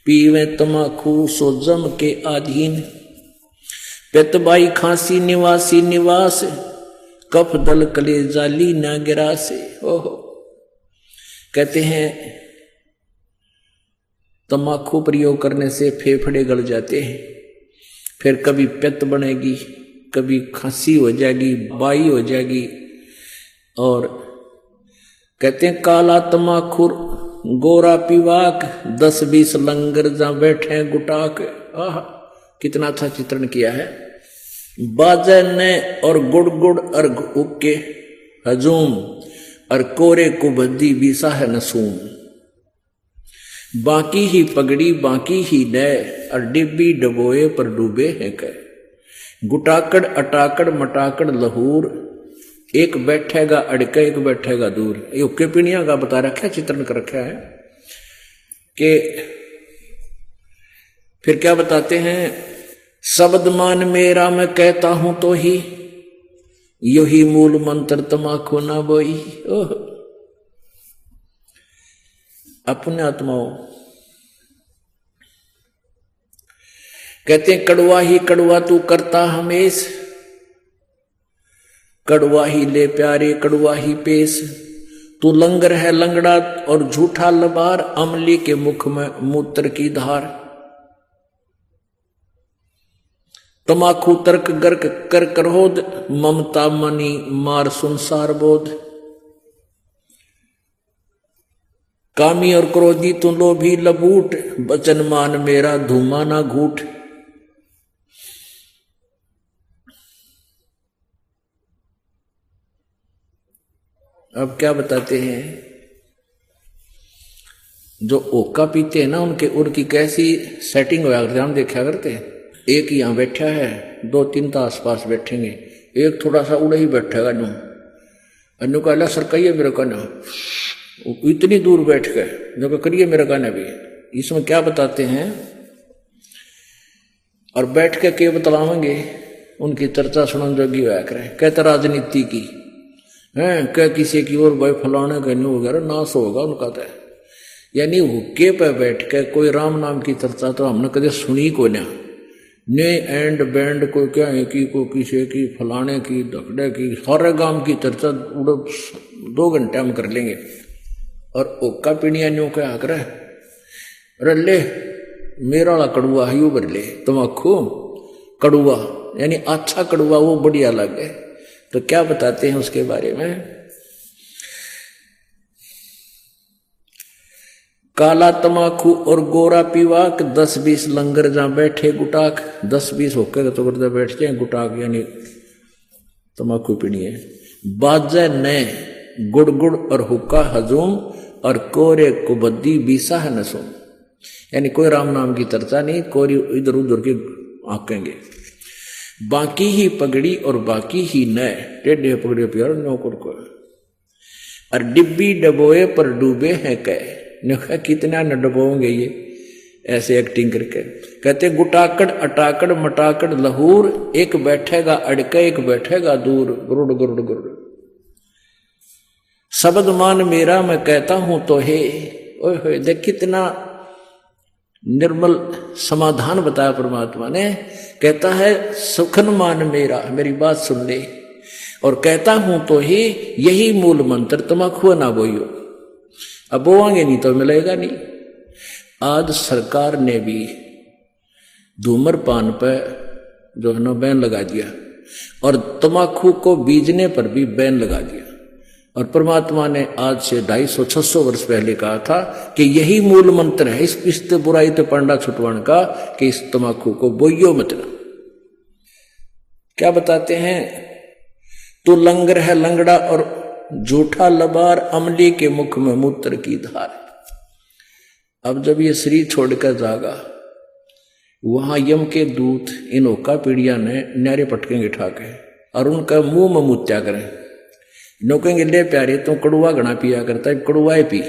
पीवे तमाकू सो जम के आधीन। पेतबाई खांसी निवासी निवास, कफ दल कले जाली ना गिरा से। ओहो, कहते हैं तमाकू प्रयोग करने से फेफड़े गल जाते हैं, फिर कभी पित्त बनेगी, कभी खांसी हो जाएगी, बाई हो जाएगी। और कहते हैं काला तमाखुर गोरा पीवाक, 10-20 लंगर जहां बैठे गुटाक। आह, कितना अच्छा चित्रण किया है। बाजे ने और गुड़ गुड़ अर्घ उके हजूम, और कोरे कुबद्दी बीसा है नसूम। बाकी ही पगड़ी बाकी ही नय, और डिब्बी डबोए पर डूबे हैं कह। गुटाकड़ अटाकड़ मटाकड़ लहूर, एक बैठेगा अड़के एक बैठेगा दूर। ये उक्के पीणिया का बता रखा है, चित्रण कर रखा है कि फिर क्या बताते हैं, शब्द मान मेरा मैं कहता हूं तो ही, यही मूल मंत्र तमाकू ना बोई। ओह अपने आत्माओं कहते हैं कड़वा ही कड़वा तू करता हमेश, कड़वा ही ले प्यारे कड़वा ही पेश, तू लंगर है लंगड़ा और झूठा लबार, अमली के मुख में मूत्र की धार। तमाकू तर्क गर्क कर क्रोध, ममता मनी मार संसार बोध। कामी और क्रोधी तू लोभी लबूट, बचन मान मेरा धूमा ना घूट। अब क्या बताते हैं, जो ओका पीते हैं ना उनकी कैसी सेटिंग होया करते हम देखा करते हैं। एक यहां बैठा है, दो तीन तो आसपास बैठेंगे, एक थोड़ा सा उड़े ही बैठेगा नु अनु का सर कहिए मेरे का ना, इतनी दूर बैठ गए जो करिए मेरे का ना भी। इसमें क्या बताते हैं, और बैठ के बतलावेंगे उनकी चर्चा सुनन जोगी होया करे। कहते राजनीति की है, क्या किसी की और भाई फलाने का न्यू वगैरह नाश होगा उनका तो, यानी हुक्के पे बैठ के कोई राम नाम की चर्चा तो हमने कभी सुनी को ना, ने एंड बैंड को क्या है कि को किसी की फलाने की धकड़े की सारे गांव की चर्चा उड़ो 2 घंटे हम कर लेंगे। और ओका पीड़िया न्यू क्या करे, अरे ले मेरा वाला कड़ुआ है यू भर ले, तमाकू कड़ुआ यानी अच्छा कड़ुआ वो बढ़िया लगे। तो क्या बताते हैं उसके बारे में, काला तमाकू और गोरा पीवाक, 10-20 लंगर जहां बैठे गुटाक। 10-20 होकर तो करते बैठ जाए गुटाक यानी तमाकू पीनी है। बाजे ने गुड़ गुड़ और हुक्का हजूम, और कोरे कुबद्दी बीसा है नसुम, यानी कोई राम नाम की चर्चा नहीं, कोई इधर उधर के आकेंगे। बाकी ही पगड़ी और बाकी ही नए, टेढ़े पगड़े प्यार नौकर को, और डिब्बी डबोए पर डूबे हैं कह। कितना न डबोंगे ये ऐसे एक्टिंग करके। कहते गुटाकड़ अटाकड़ मटाकड़ लहूर, एक बैठेगा अड़के एक बैठेगा दूर, गुरुड़ गुरुड़ गुरुड़। शब्द मान मेरा मैं कहता हूं तो हे। ओए होए देख कितना निर्मल समाधान बताया परमात्मा ने। कहता है सुखन मान मेरा, मेरी बात सुन ले, और कहता हूं तो ही यही मूल मंत्र, तमाकू ना बोइयो। अब बोआंगे नहीं तो मिलेगा नहीं। आज सरकार ने भी धूम्रपान पर जो है ना बैन लगा दिया, और तमाकू को बीजने पर भी बैन लगा दिया। और परमात्मा ने आज से 250-600 वर्ष पहले कहा था कि यही मूल मंत्र है इस बुराई तो पंडा छुटवाण का, कि इस तमाकू को बोइयो मत ना। क्या बताते हैं, तू लंगर है लंगड़ा और झूठा लबार, अमली के मुख में मूत्र की धार। अब जब ये शरीर छोड़कर जागा, वहां यम के दूत इन ओका पीड़िया ने न्यारे पटकेंगे ठाके, और उनका मुंह में मूत्या करें। नोकेंगे ले प्यारे तो कड़ुआ घना पिया करता है, कड़ुआ पी।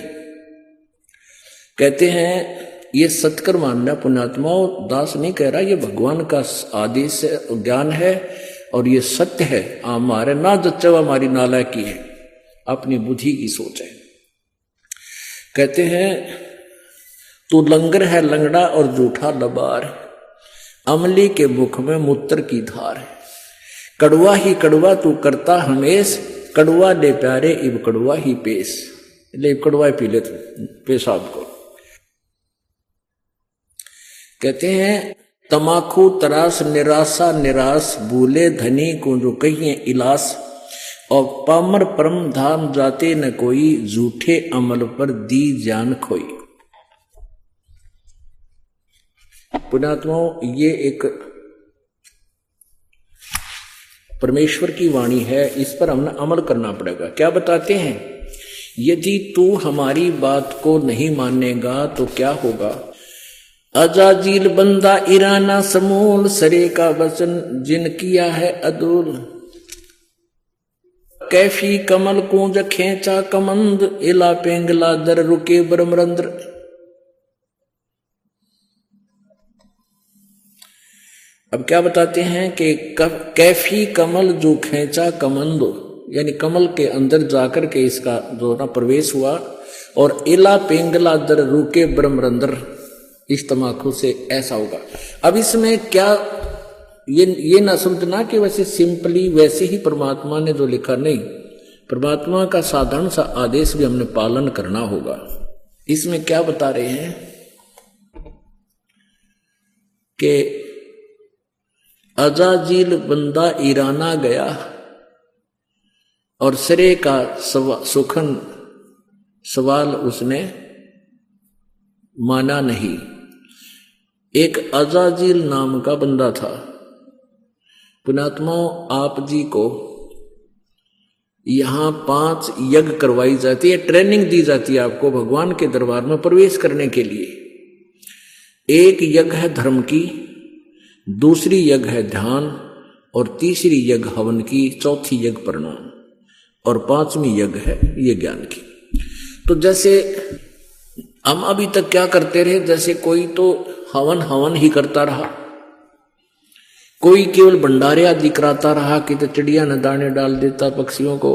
कहते हैं ये सत्कर मानना पुण्यात्माओं, दास नहीं कह रहा, ये भगवान का आदेश ज्ञान है और ये सत्य है। हमारे ना जच्चा हमारी नालायकी है, अपनी बुद्धि की सोच है। कहते हैं तू लंगर है लंगड़ा और झूठा लबार, अमली के मुख में मूत्र की धार। कड़वा ही कड़वा तू करता हमेश, कड़वा ले प्यारे इब कड़वा ही पेश। ले कड़वा पी ले पेशाब को। कहते हैं तमाकू तरास निराशा निराश, भूले धनी को जो कहिए इलास, और पामर परम धाम जाते न कोई, झूठे अमल पर दी जान खोई। पुण्यात्माओं ये एक परमेश्वर की वाणी है, इस पर हमने अमल करना पड़ेगा। क्या बताते हैं, यदि तू हमारी बात को नहीं मानेगा तो क्या होगा। अजाजील बंदा ईराना समूल, सरे का वचन जिन किया है अदूल। कैफी कमल कूंज खेचा कमंद, इला पेंगला दर रुके ब्रह्मरंद्र। अब क्या बताते हैं कि कैफी कमल जो खेचा कमंदो, यानी कमल के अंदर जाकर के इसका जो ना प्रवेश हुआ, और इला पेंगला दर रुके ब्रह्मरंदर, इस तमाकू से ऐसा होगा। अब इसमें क्या ये ना समझना कि वैसे सिंपली वैसे ही परमात्मा ने जो लिखा, नहीं, परमात्मा का साधारण सा आदेश भी हमने पालन करना होगा। इसमें क्या बता रहे हैं कि अजाजील बंदा ईराना गया और सिरे का सुखन सवाल उसने माना नहीं। एक अजाजील नाम का बंदा था। पुण्यात्माओं, आप जी को यहां 5 यज्ञ करवाई जाती है, ट्रेनिंग दी जाती है आपको भगवान के दरबार में प्रवेश करने के लिए। एक यज्ञ है धर्म की, दूसरी यज्ञ है ध्यान, और तीसरी यज्ञ हवन की, चौथी यज्ञ प्रणाम, और 5वीं यज्ञ है ये ज्ञान की। तो जैसे हम अभी तक क्या करते रहे, जैसे कोई तो हवन ही करता रहा, कोई केवल भंडारे आदि कराता रहा कि तो चिड़िया न दाने डाल देता पक्षियों को,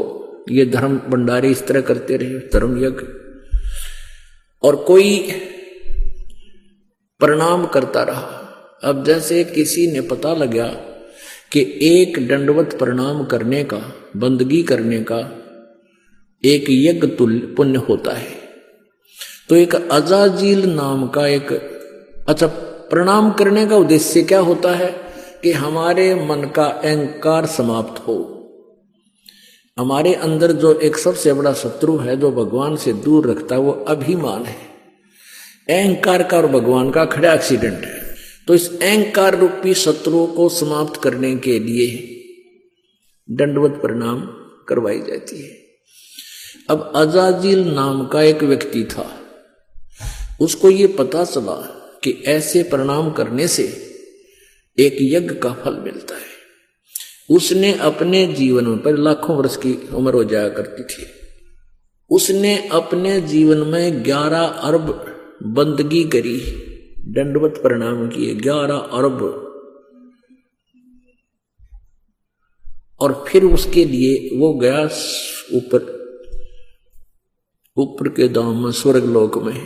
ये धर्म भंडारे इस तरह करते रहे, धर्म यज्ञ। और कोई प्रणाम करता रहा। अब जैसे किसी ने पता लगा कि एक दंडवत प्रणाम करने का, बंदगी करने का एक यज्ञ तुल्य पुण्य होता है, तो एक अजाजील नाम का एक, अच्छा, प्रणाम करने का उद्देश्य क्या होता है कि हमारे मन का अहंकार समाप्त हो। हमारे अंदर जो एक सबसे बड़ा शत्रु है जो भगवान से दूर रखता है, वो अभिमान है। अहंकार का और भगवान का खड़ा एक्सीडेंट है। तो इस अहंकार रूपी शत्रु को समाप्त करने के लिए दंडवत प्रणाम करवाई जाती है। अब अजाजील नाम का एक व्यक्ति था, उसको ये पता चला कि ऐसे प्रणाम करने से एक यज्ञ का फल मिलता है। उसने अपने जीवन में, पर लाखों वर्ष की उम्र हो जाया करती थी, उसने अपने जीवन में 11 अरब बंदगी करी, दंडवत प्रणाम किए 11 अरब। और फिर उसके लिए वो गया ऊपर के धाम में, स्वर्ग लोक में।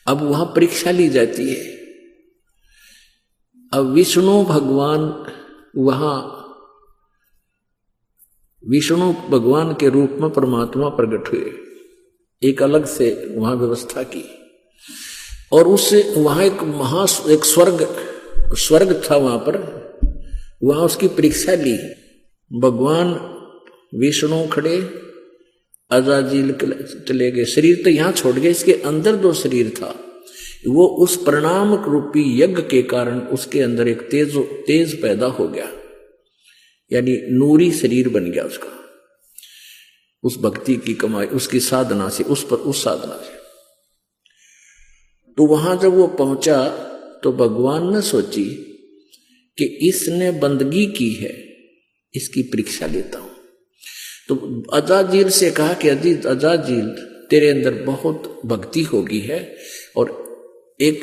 अब वहां परीक्षा ली जाती है। अब विष्णु भगवान वहां, विष्णु भगवान के रूप में परमात्मा प्रकट हुए, एक अलग से वहां व्यवस्था की। और उससे वहां एक स्वर्ग था वहां पर, वहां उसकी परीक्षा ली। भगवान विष्णु खड़े, अजाजील चले गए, शरीर तो यहां छोड़ गए, इसके अंदर जो शरीर था वो उस प्रणाम रूपी यज्ञ के कारण उसके अंदर एक तेज पैदा हो गया, यानी नूरी शरीर बन गया उसका, उस भक्ति की कमाई, उसकी साधना से, उस साधना से। तो वहां जब वो पहुंचा तो भगवान ने सोची कि इसने बंदगी की है, इसकी परीक्षा लेता हूं। तो अजाजील से कहा कि अजाजील, तेरे अंदर बहुत भक्ति होगी है, और एक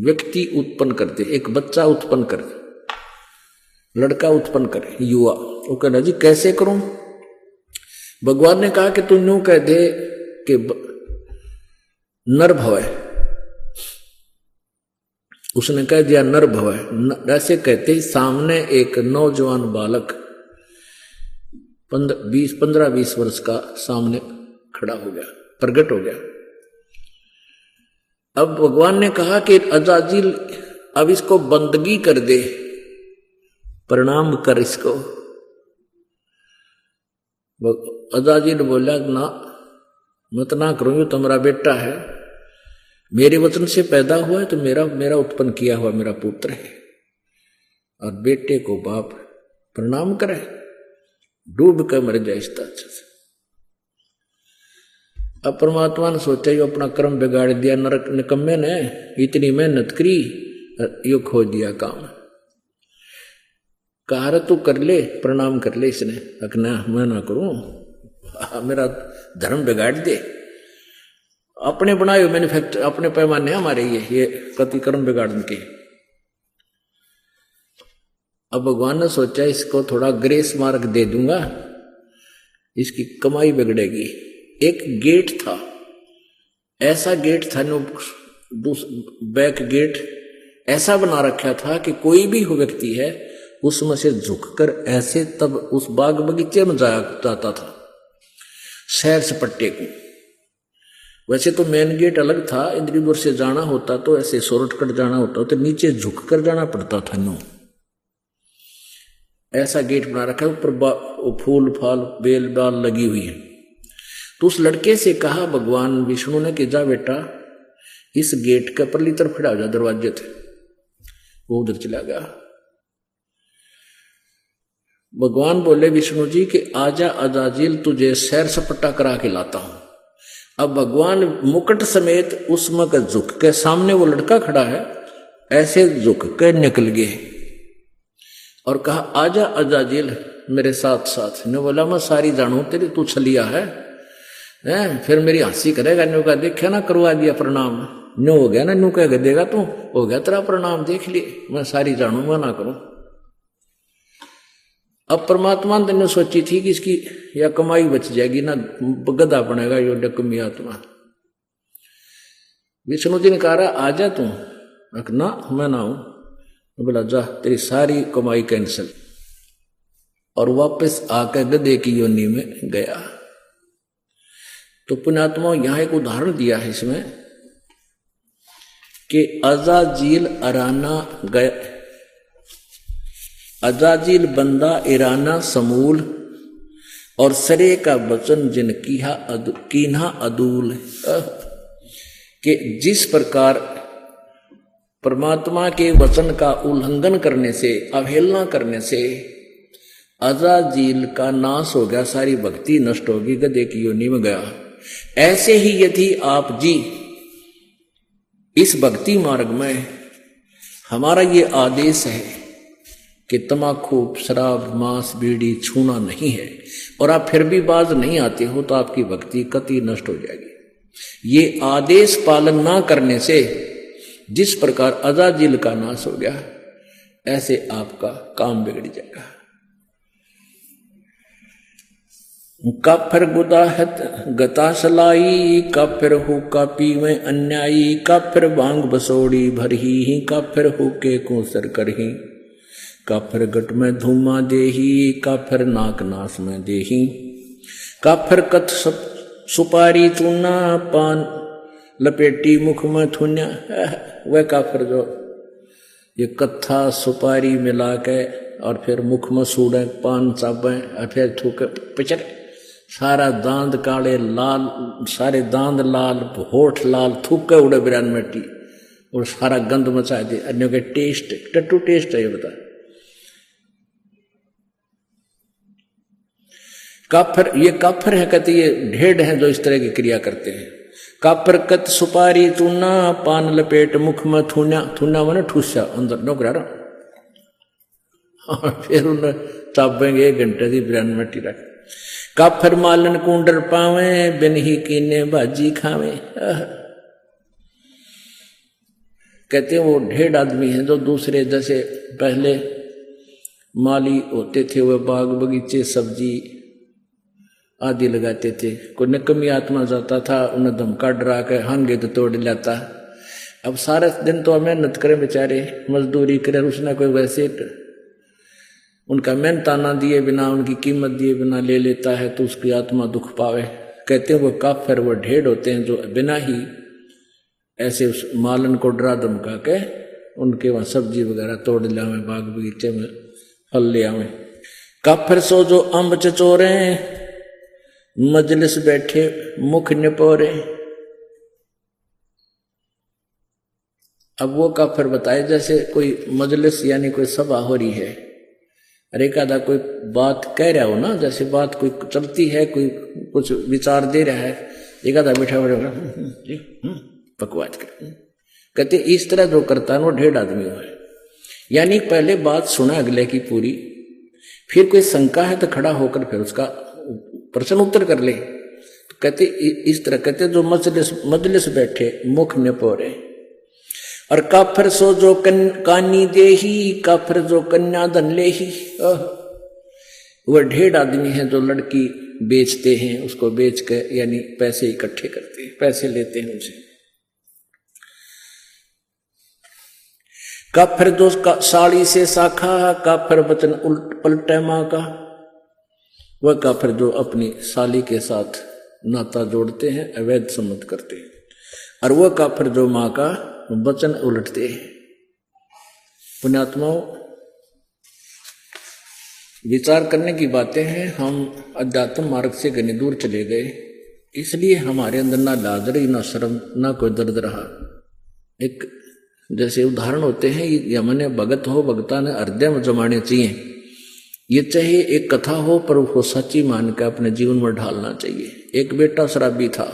व्यक्ति उत्पन्न कर दे, एक बच्चा उत्पन्न कर, लड़का उत्पन्न करे, युवा। वो कहना जी कैसे करूं? भगवान ने कहा कि तू यूं कह दे कि नर भवै। उसने कह दिया नर भवै। ऐसे कहते ही सामने एक नौजवान बालक 15-20 वर्ष का सामने खड़ा हो गया, प्रकट हो गया। अब भगवान ने कहा कि अजाजील अब इसको बंदगी कर दे, प्रणाम कर इसको। अजाजील बोला ना, मत ना करूं, ये तुम्हारा बेटा है, मेरे वचन से पैदा हुआ है, तो मेरा उत्पन्न किया हुआ मेरा पुत्र है, और बेटे को बाप प्रणाम करे, डूब कर मर जाए इसका अच्छा से। अब परमात्मा ने सोचा यो अपना कर्म बिगाड़ दिया, नरक निकम्मे ने इतनी मेहनत करी, यो खो दिया काम। कहा तू कर ले, प्रणाम कर ले। इसने अकना मैं ना करूं, मेरा धर्म बिगाड़ दे। अपने बनाए मैन्युफैक्चर, अपने पैमाने हमारे ये प्रतिकर्म बिगाड़ने के। अब भगवान ने सोचा इसको थोड़ा ग्रेस मार्क दे दूंगा, इसकी कमाई बिगड़ेगी। एक गेट था, ऐसा गेट था नो, बैक गेट ऐसा बना रखा था कि कोई भी व्यक्ति है उसमें से झुककर ऐसे तब उस बाग बगीचे में जाता था सैर सपट्टे को। वैसे तो मेन गेट अलग था, इंद्रीपुर से जाना होता तो ऐसे शॉर्टकट जाना होता तो नीचे झुककर जाना पड़ता था नो। ऐसा गेट बना रखा है, ऊपर फूल फाल बेल बाल लगी हुई है। तो उस लड़के से कहा भगवान विष्णु ने कि जा बेटा इस गेट के परली तरफ खड़ा हो जा, दरवाजे थे। वो उधर चला गया। भगवान बोले विष्णु जी कि आजा अजाजिल तुझे सैर सपट्टा करा के लाता हूं। अब भगवान मुकुट समेत उसमें का झुक के, सामने वो लड़का खड़ा है, ऐसे झुक के निकल गए और कहा आजा अजाजिल मेरे साथ साथ। ने बोला मैं सारी जानू तेरी, तू छलिया है, फिर मेरी हंसी करेगा। न्यू का देखा ना, करवा दिया प्रणाम, न्यू हो गया ना, न्यू कह देगा तू हो गया तेरा प्रणाम, देख लिए मैं सारी जानू, मैं ना करूं। अब परमात्मा ने सोची थी कि इसकी या कमाई बच जाएगी ना, गधा बनेगा यो डकमी आत्मा। विष्णु जी ने कहा आजा तू, ना मैं ना हूं। बोला जा तेरी सारी कमाई कैंसिल, और वापस आकर गधे की योनि में गया। तो पुण्यात्मा यहां एक उदाहरण दिया है इसमें कि अजाजिल अराना गया, अजाजिल बंदा इराना समूल, और सरे का वचन जिन कीन्हा अदूल। कि जिस प्रकार परमात्मा के वचन का उल्लंघन करने से, अवहेलना करने से अजाजिल का नाश हो गया, सारी भक्ति नष्ट होगी, गधे की योनि में गया। ऐसे ही यदि आप जी इस भक्ति मार्ग में, हमारा ये आदेश है कि तम्बाकू शराब मांस बीड़ी छूना नहीं है, और आप फिर भी बाज नहीं आते हो तो आपकी भक्ति कतई नष्ट हो जाएगी। ये आदेश पालन ना करने से जिस प्रकार अजाजिल का नाश हो गया, ऐसे आपका काम बिगड़ जाएगा। काफिर गुदाहत गतासलाई, काफिर हो कापी में अन्यायी, काफिर भांग बसोड़ी भरही, काफिर हो के कोसर करही, काफिर गट में धूमा देही, काफिर नाक नास में देही, काफिर कथ सुपारी चूना, पान लपेटी मुख में थुन्या। वह काफिर जो ये कत्था सुपारी मिला के और फिर मुख में सूड़े, पान चाबे और फिर थूके पिचर, सारा दांत काले लाल, सारे दांत लाल, होठ लाल, थूके उड़े बिरान मिट्टी और सारा गंद मचा दे। अन्यों के टेस्ट टट्टू टेस्ट है ये बता। काफिर, ये काफिर है कहते, ये ढेड हैं जो इस तरह की क्रिया करते हैं। काफिर कत सुपारी चूना, पान लपेट मुख में थून्या, थून्या मैंने ठूसा अंदर नौकरा, और फिर उन्हें चाबेंगे 1 घंटे की बिरान मिट्टी रख। काफिर मालन कुंडर पावे, बिन ही कीने भाजी खावे। कहते हैं वो ढेड आदमी हैं जो दूसरे, जैसे पहले माली होते थे, वह बाग बगीचे सब्जी आदि लगाते थे। कोई निकमी आत्मा जाता था, उन्हें धमका डरा के हांगे तो तोड़ लाता। अब सारा दिन तो मेहनत करें बेचारे, मजदूरी करें, उसने कोई वैसे उनका मेहनताना दिए बिना, उनकी कीमत दिए बिना ले लेता है तो उसकी आत्मा दुख पावे। कहते हैं वो काफिर, वो ढेड होते हैं जो बिना ही ऐसे उस मालन को डरा धमका के उनके वहां सब्जी वगैरह तोड़ ले आवे, बाग बगीचे में फल ले आवे। काफिर सो जो अम्ब चचोरे, मजलिस बैठे मुख निपोरे। अब वो काफिर बताए जैसे कोई मजलिस यानी कोई सभा हो रही है, अरे एकादा कोई बात कह रहा हो ना, जैसे बात कोई चलती है, कोई कुछ विचार दे रहा है, एकादा बैठा बैठा बकवास कर। कहते इस तरह जो करता है वो ढेड आदमी है। यानी पहले बात सुना अगले की पूरी, फिर कोई शंका है तो खड़ा होकर फिर उसका प्रश्न उत्तर कर ले। तो कहते इस तरह कहते जो मजलिस बैठे मुख निपोरे, और काफिर सो जो कानी दे ही, काफिर जो कन्या धन ले ही। वह ढेर आदमी है जो लड़की बेचते हैं, उसको बेच कर यानी पैसे इकट्ठे करते हैं, पैसे लेते हैं उनसे। काफिर जो साड़ी से साखा, काफिर वचन उल्ट पलटे माँ का। वह काफिर जो अपनी साली के साथ नाता जोड़ते हैं, अवैध सम्मत करते हैं, और वह काफिर जो माँ का वचन उलटते हैं। पुण्यात्माओं, विचार करने की बातें हैं। हम अध्यात्म मार्ग से घनी दूर चले गए, इसलिए हमारे अंदर ना लाज रही, ना शर्म, ना कोई दर्द रहा। एक जैसे उदाहरण होते हैं, ये हमने भगत हो, भगता ने हृदय में जमाने चाहिए। ये चाहे एक कथा हो, पर उसको सच्ची मान के अपने जीवन में ढालना चाहिए। एक बेटा शराबी था,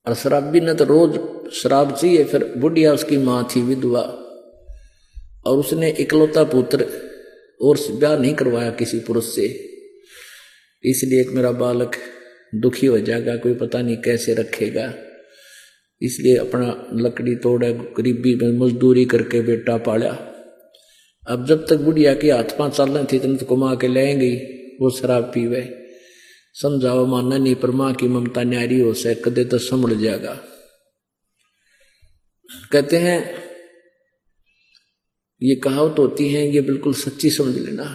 और शराबी ने तो रोज शराब चाहिए। फिर बुढ़िया उसकी माँ थी विधवा, और उसने इकलौता पुत्र और ब्याह नहीं करवाया किसी पुरुष से। इसलिए एक मेरा बालक दुखी हो जाएगा, कोई पता नहीं कैसे रखेगा, इसलिए अपना लकड़ी तोड़े, गरीबी में मजदूरी करके बेटा पाला। अब जब तक बुढ़िया के हाथ पांच साल थी तब तक कमा के लाएंगी, वो शराब पीवे। समझाओ मानना नहीं, पर मां की ममता न्यारी हो से कदे तो संभल जाएगा। कहते हैं ये कहावत होती है, ये बिल्कुल सच्ची समझ लेना।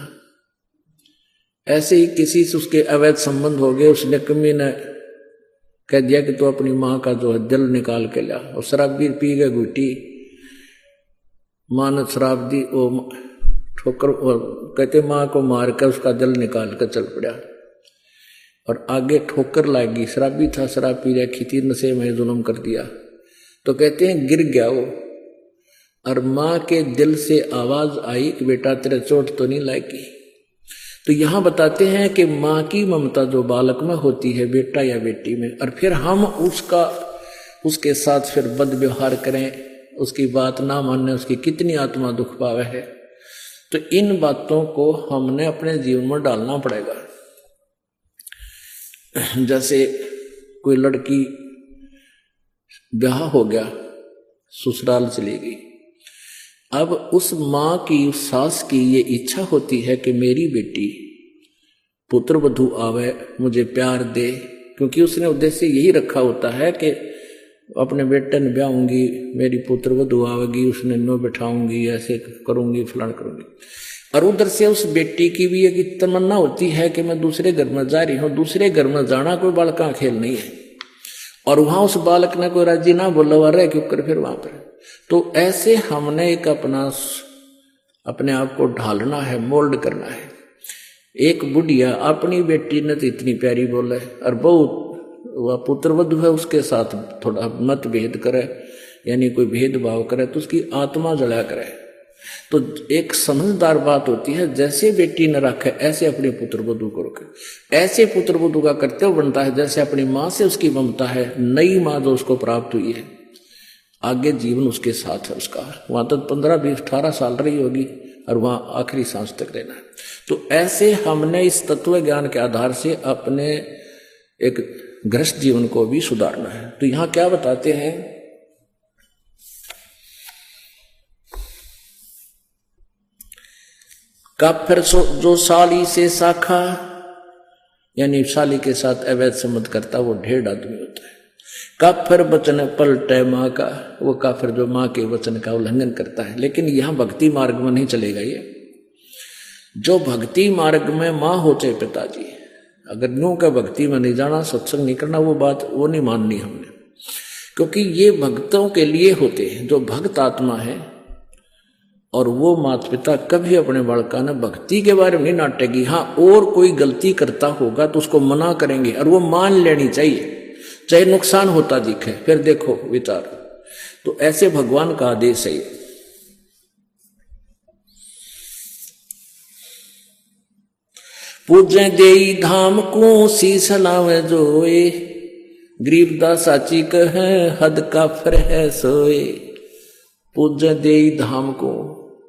ऐसे ही किसी से उसके अवैध संबंध हो गए, उसने कमी ने कह दिया कि तू अपनी माँ का जो है दिल निकाल के ला, और शराब भी पी गए घुटी। माँ ने शराब दी, वो ठोकर, कहते माँ को मार कर उसका दिल निकाल कर चल पड़ा, और आगे ठोकर लागी। शराबी था, शराब पी रखी थी, नशे में जुल्म कर दिया। तो कहते हैं गिर गया वो, और माँ के दिल से आवाज आई कि बेटा तेरे चोट तो नहीं लागी। तो यहां बताते हैं कि माँ की ममता जो बालक में होती है, बेटा या बेटी में, और फिर हम उसके साथ फिर बद व्यवहार करें, उसकी बात ना माने, उसकी कितनी आत्मा दुख पावे है। तो इन बातों को हमने अपने जीवन में डालना पड़ेगा। जैसे कोई लड़की ब्याह हो गया, ससुराल चली गई, अब उस माँ की, उस सास की ये इच्छा होती है कि मेरी बेटी पुत्र वधू आवे, मुझे प्यार दे, क्योंकि उसने उद्देश्य यही रखा होता है कि अपने बेटे ने ब्याहूंगी, मेरी पुत्र वधू आवेगी, उसने नो बैठाऊंगी, ऐसे करूंगी, फलान करूंगी। और उधर से उस बेटी की भी एक तमन्ना होती है कि मैं दूसरे घर में जा रही हूँ। दूसरे घर में जाना कोई बालक का खेल नहीं है, और वहां उस बालक ने कोई राजी ना बोला हुआ रहे क्यों कर फिर वहां पर। तो ऐसे हमने एक अपने आप को ढालना है, मोल्ड करना है। एक बुढ़िया अपनी बेटी ने तो इतनी प्यारी बोले, और बहुत वह पुत्र वधू है उसके साथ थोड़ा मतभेद करे, यानी कोई भेदभाव करे तो उसकी आत्मा जला करे। तो एक समझदार बात होती है, जैसे बेटी न रखे ऐसे अपने पुत्र वधू को रखे। ऐसे पुत्र वधू का कर्तव्य बनता है जैसे अपनी माँ से उसकी ममता है, नई माँ जो उसको प्राप्त हुई है, आगे जीवन उसके साथ है उसका। वहां तक 15, 20, 18 साल रही होगी, और वहां आखिरी सांस तक रहना है। तो ऐसे हमने इस तत्व ज्ञान के आधार से अपने एक गृहस्थ जीवन को भी सुधारना है। तो यहां क्या बताते हैं, काफिर जो साली से साखा, यानी साली के साथ अवैध संबंध करता, वो ढेर आदमी होता है। काफिर वचन पलटे माँ का, वो काफिर जो माँ के वचन का उल्लंघन करता है। लेकिन यहां भक्ति मार्ग में नहीं चलेगा ये। जो भक्ति मार्ग में माँ हो चाहे पिताजी, अगर न्यू का भक्ति में नहीं जाना, सत्संग नहीं करना, वो बात वो नहीं माननी हमने, क्योंकि ये भक्तों के लिए होते हैं जो भक्त आत्मा है। और वो माता पिता कभी अपने बालका ने भक्ति के बारे में नहीं नाटेगी। हाँ, और कोई गलती करता होगा तो उसको मना करेंगे, और वो मान लेनी चाहिए, चाहे नुकसान होता दिखे। फिर देखो विचार, तो ऐसे भगवान का आदेश है। पूजे देई धाम को शीस लावे जोए, गरीबदास साची कहे हद काफिर है सोए। पूजे देई धाम को,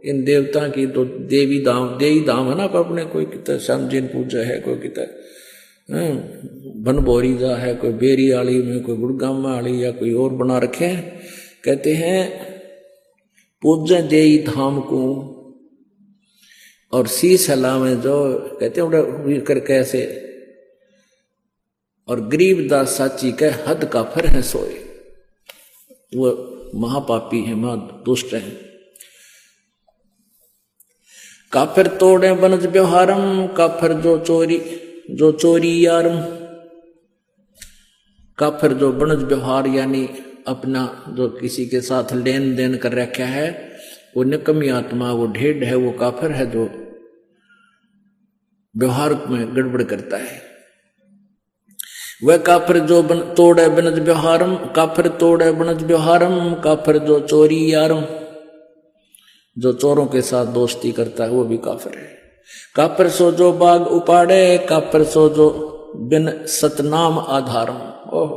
इन देवता की तो देवी धाम है ना, पर अपने कोई कितना श्याम जी पूजा है, कोई कितना बनभोरी जा है, कोई बेरी आली में, कोई गुड़गामा आली या कोई और बना रखे हैं। कहते हैं पूजे देई धाम को और शीश हलावे जो, कहते हैं करके ऐसे, और गरीबदास साची के हद काफिर है सोए। वो महापापी है, महादुष्ट है। काफिर तोड़े बनज व्यवहारम, काफिर जो चोरी यारम। काफिर जो बनज व्यवहार यानी अपना जो किसी के साथ लेन देन कर रखा है, वो निकमी आत्मा, वो ढेड है, वो काफिर है जो व्यवहार में गड़बड़ करता है। वह काफिर जो तोड़े बनज व्यवहारम, काफिर तोड़े बनज व्यवहारम, काफिर जो चोरी यारम। जो चोरों के साथ दोस्ती करता है वो भी काफिर है। काफिर सो जो बाग उपाड़े, काफिर सो जो बिन सतनाम आधारम। ओह,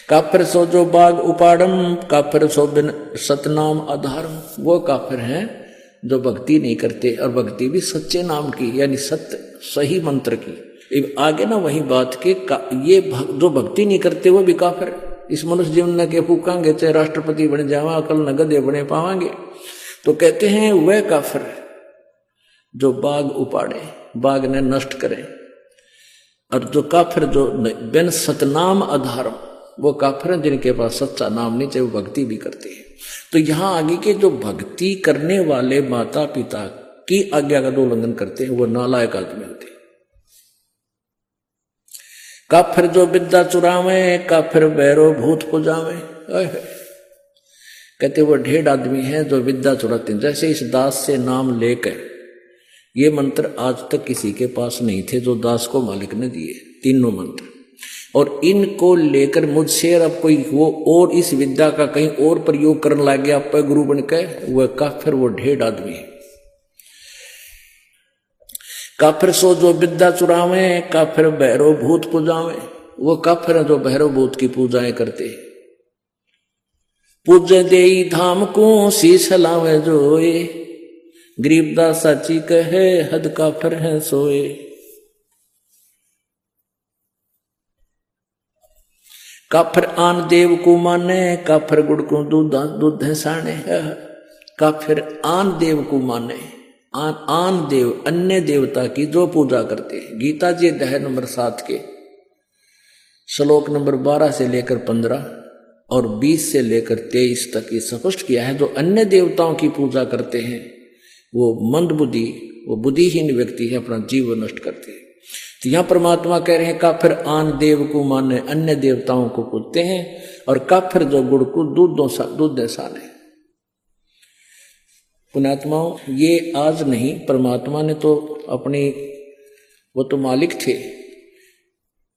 काफिर सो जो बाग उपाड़म, काफिर सो बिन सतनाम आधारम। वो काफिर हैं जो भक्ति नहीं करते, और भक्ति भी सच्चे नाम की, यानी सत्य सही मंत्र की। आगे ना वही बात के ये जो भक्ति नहीं करते वो भी काफिर है। इस मनुष्य जीवन के फूकांगे, चाहे राष्ट्रपति बन जावा, कल न गधे बने पावांगे। तो कहते हैं वह काफिर जो बाग उपाड़े, बाग ने नष्ट करे, और जो काफिर जो बिन सतनाम आधारम, वो काफिर हैं जिनके पास सच्चा नाम नहीं, चाहे वो भक्ति भी करते हैं। तो यहां आगे के जो भक्ति करने वाले माता पिता की आज्ञा का उल्लंघन करते हैं वो नालायक आदमी होते हैं। काफिर जो विद्या चुरावे, काफिर बैरो भूत पुजावे। कहते वो ढेर आदमी है जो विद्या चुराते हैं। जैसे इस दास से नाम लेकर, ये मंत्र आज तक किसी के पास नहीं थे जो दास को मालिक ने दिए, तीनों मंत्र, और इनको लेकर मुझसे अब कोई वो और इस विद्या का कहीं और प्रयोग करने लग गया पे गुरु बन के, वह काफिर, वो ढेर आदमी है। काफिर सो जो विद्या चुरावे, काफिर भैरव भूत पूजावे। वो काफिर है जो भैरव भूत की पूजाएं करते हैं। पूजे देई धाम को शीश लावे जोए, गरीबदास साची कहे हद काफिर है सोए। काफिर आन देव को माने, काफिर गुड़ को दूध है साने। काफिर आन देव को माने, आन देव अन्य देवता की जो पूजा करते हैं। गीता जी अध्याय नंबर 7 के श्लोक नंबर 12 से लेकर 15 और 20 से लेकर 23 तक ये स्पष्ट किया है। जो अन्य देवताओं की पूजा करते हैं वो मंद बुद्धि, वो बुद्धिहीन व्यक्ति है, अपना जीवन नष्ट करते हैं। तो यहां परमात्मा कह रहे हैं काफिर आन देव को माने, अन्य देवताओं को पूजते हैं, और काफिर जो गुड़ को दूध दे साने। पुण्यात्माओं, ये आज नहीं, परमात्मा ने तो अपनी, वो तो मालिक थे।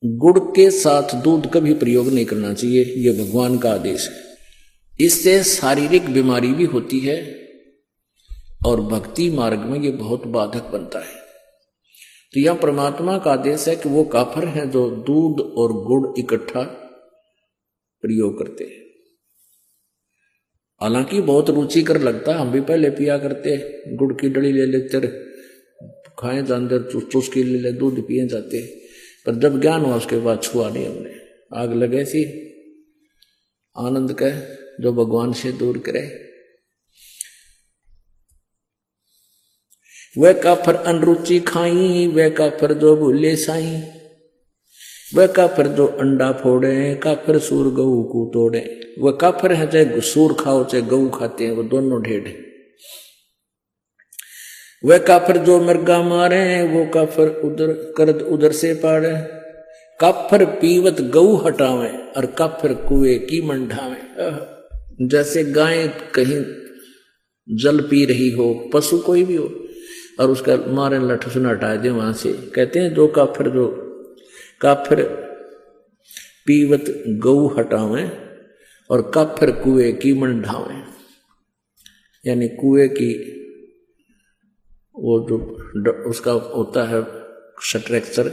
गुड़ के साथ दूध का भी प्रयोग नहीं करना चाहिए, ये भगवान का आदेश है। इससे शारीरिक बीमारी भी होती है और भक्ति मार्ग में ये बहुत बाधक बनता है। तो यह परमात्मा का आदेश है कि वो काफिर हैं जो दूध और गुड़ इकट्ठा प्रयोग करते हैं। हालांकि बहुत रुचिकर लगता है, हम भी पहले पिया करते, गुड़ की डली ले लेते, खाए जानते, चुस्की ले ले, दूध पिए जाते, पर जब ज्ञान हुआ उसके बाद छुआ नहीं हमने। आग लगे सी आनंद का जो भगवान से दूर करे। वह काफिर अनरुचि खाई, वह काफिर जो भूले साई। वह काफिर जो अंडा फोड़े, काफिर सूर गऊ को तोड़े। वह काफिर है चाहे सूर खाओ चाहे गऊ खाते हैं, वो दोनों ढेड है। वह काफिर जो मृगा मारे, वो काफिर उधर करद उधर से पाड़े। काफिर पीवत गऊ हटावे, और काफिर कुएं की मंढावे। जैसे गाय कहीं जल पी रही हो, पशु कोई भी हो, और उसका मारे लठ सुन हटा दे वहां से, कहते हैं जो काफिर पीवत गऊ हटावे और काफिर कुएं की मंढावे। यानी कुएं की वो जो उसका होता है स्ट्रक्चर,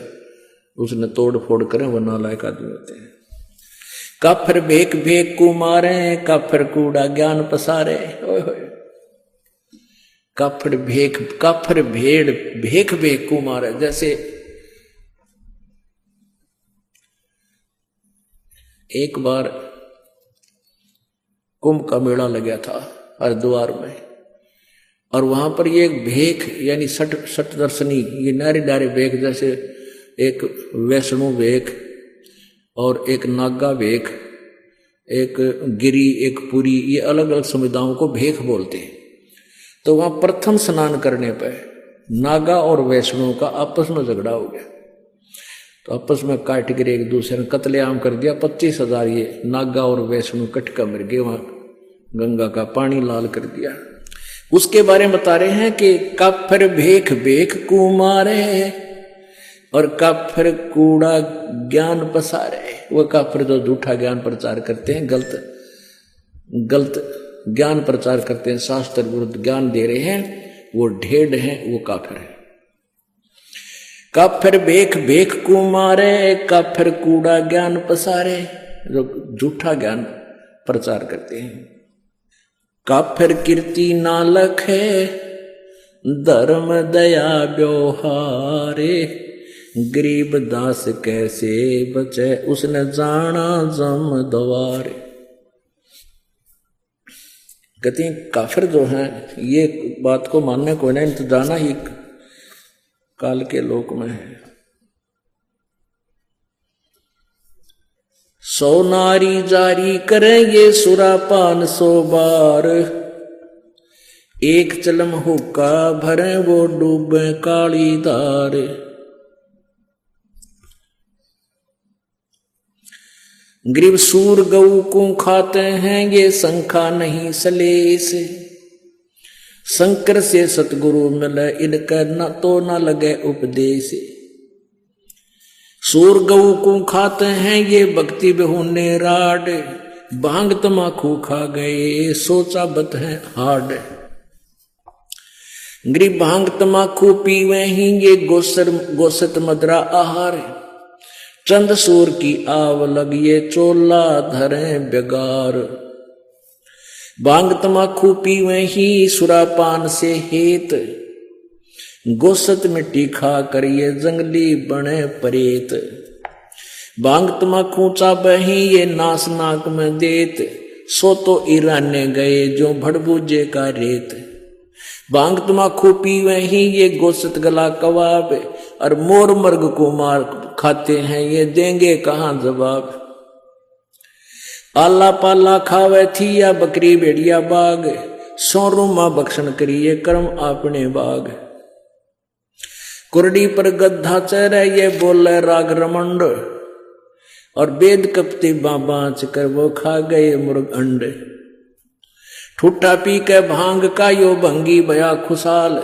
उसने तोड़ फोड़ करें, वो नालायक आदमी होते हैं। काफिर भेक भेक को मारे, काफिर कूड़ा ज्ञान पसारे। ओए होए, काफिर भेड़ भेक भेक को मारे। जैसे एक बार कुंभ का मेला लगा था हरिद्वार में, और वहां पर ये एक भेख यानी सठ दर्शनी, ये नारे नारे भेख, जैसे एक वैष्णो भेख और एक नागा भेख, एक गिरी, एक पुरी, ये अलग अलग समुदायों को भेख बोलते हैं। तो वहां प्रथम स्नान करने पर नागा और वैष्णो का आपस में झगड़ा हो गया, तो आपस में काट कर एक दूसरे ने कत्लेआम कर दिया। 25,000 ये नागा और वैष्णो कटका मर गए, वहां गंगा का पानी लाल कर दिया। उसके बारे में बता रहे हैं कि काफिर भेख भेख कुमारे और काफिर कूड़ा ज्ञान पसारे। वो काफिर जो झूठा ज्ञान प्रचार करते हैं, गलत ज्ञान प्रचार करते हैं, शास्त्र विरुद्ध ज्ञान दे रहे हैं, वो ढेड़ हैं, वो काफिर है। काफिर भेख भेख कुमारे, काफिर कूड़ा ज्ञान पसारे, जो झूठा ज्ञान प्रचार करते हैं। काफिर कीर्ति नालक है, धर्म दया व्यवहारे, गरीब दास कैसे बचे, उसने जाना जम द्वारे। कहते हैं काफिर जो हैं ये बात को मानने को नहीं, तो जाना ही काल के लोक में है। 100 नारी जारी करेंगे सुरापान 100 बार, एक चलम हुक्का भरे वो डूबे काली धार। गरीब सूर गऊ को खाते हैं ये संखा नहीं सलेस, शंकर से सतगुरु मिले इनका न तो न लगे उपदेश। सूर गऊ को खाते हैं ये भक्ति बेहुने राड, भांग तमाकू खा गए सोचा बत है हाड। गरीब भांग तमाकू पीवे ही ये गोसत मदरा आहार, चंद सूर की आव लगिए चोला धरे बेगार। भांग तमाकू पीवे ही सुरापान से हेत, गोसत मिट्टी खा करिए जंगली बने परेत। भांग तमाकू चाबे ही ये नास नाक में देत, सो तो ईराने गए जो भड़बूजे का रेत। भांग तमाकू पीवे ही ये गोसत गला कबाब, और मोर मर्ग को मार खाते हैं ये देंगे कहां जवाब। आला पाला खावे थी या बकरी भेड़िया बाग, 100 रूमा बख्शन करिए कर्म अपने बाग। कुरडी पर गद्धा चेहरे ये बोले राग रमंड, और वेद कपती बाँच कर वो खा गए मुर्ग अंड। ठुट्टा पी के भांग का यो भंगी भया खुशाल,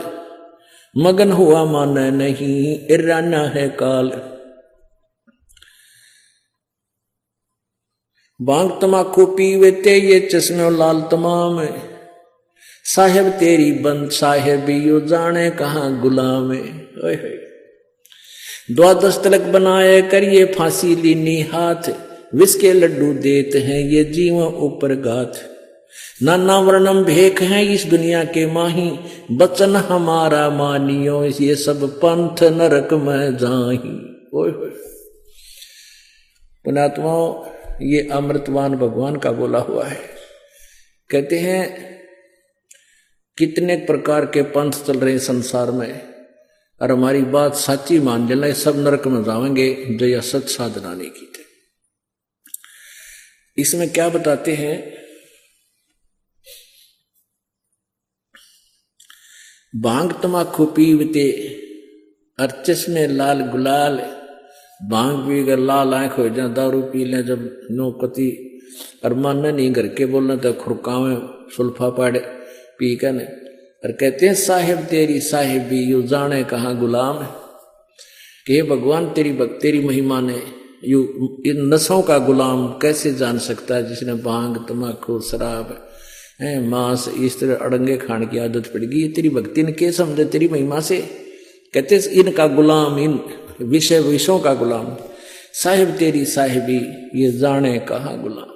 मगन हुआ माने नहीं इराना है काल। भांग तमाकू पीवेते ये चश्मे लाल तमाम, साहेब तेरी बंद साहेब यो जाने कहाँ गुलाम। 12 तिलक बनाए करिए फांसी लीनी हाथ, विष के लड्डू देते हैं ये जीवों ऊपर गाथ। नाना वर्णम भेख है इस दुनिया के माही, बचन हमारा मानियो ये सब पंथ नरक में जाही। पुण्यात्माओं, ये अमृतवान भगवान का बोला हुआ है। कहते हैं कितने प्रकार के पंथ चल रहे हैं संसार में, और हमारी बात सच्ची मान लेना सब नरक में जाएंगे जो यह सच साधना नहीं की थे। इसमें क्या बताते हैं, भांग तमाकू पीवते और चश्मे लाल गुलाल, भांग पी कर लाल आंख हो जाए, दारू पी लें जब नौकती और मानना नहीं घर के बोलना तो खुरकावे सुल्फा पाड़े पी कर। और कहते हैं साहेब तेरी साहेबी यू जाने कहाँ गुलाम, कि भगवान तेरी महिमा ने यू इन नशों का गुलाम कैसे जान सकता है जिसने भांग तमाकू शराब मांस इस तरह अड़ंगे खाने की आदत पड़ गई। तेरी भक्ति ने के समझे तेरी महिमा से। कहते इनका गुलाम, इन विषयों का गुलाम, साहिब तेरी साहिबी ये जाने कहाँ गुलाम।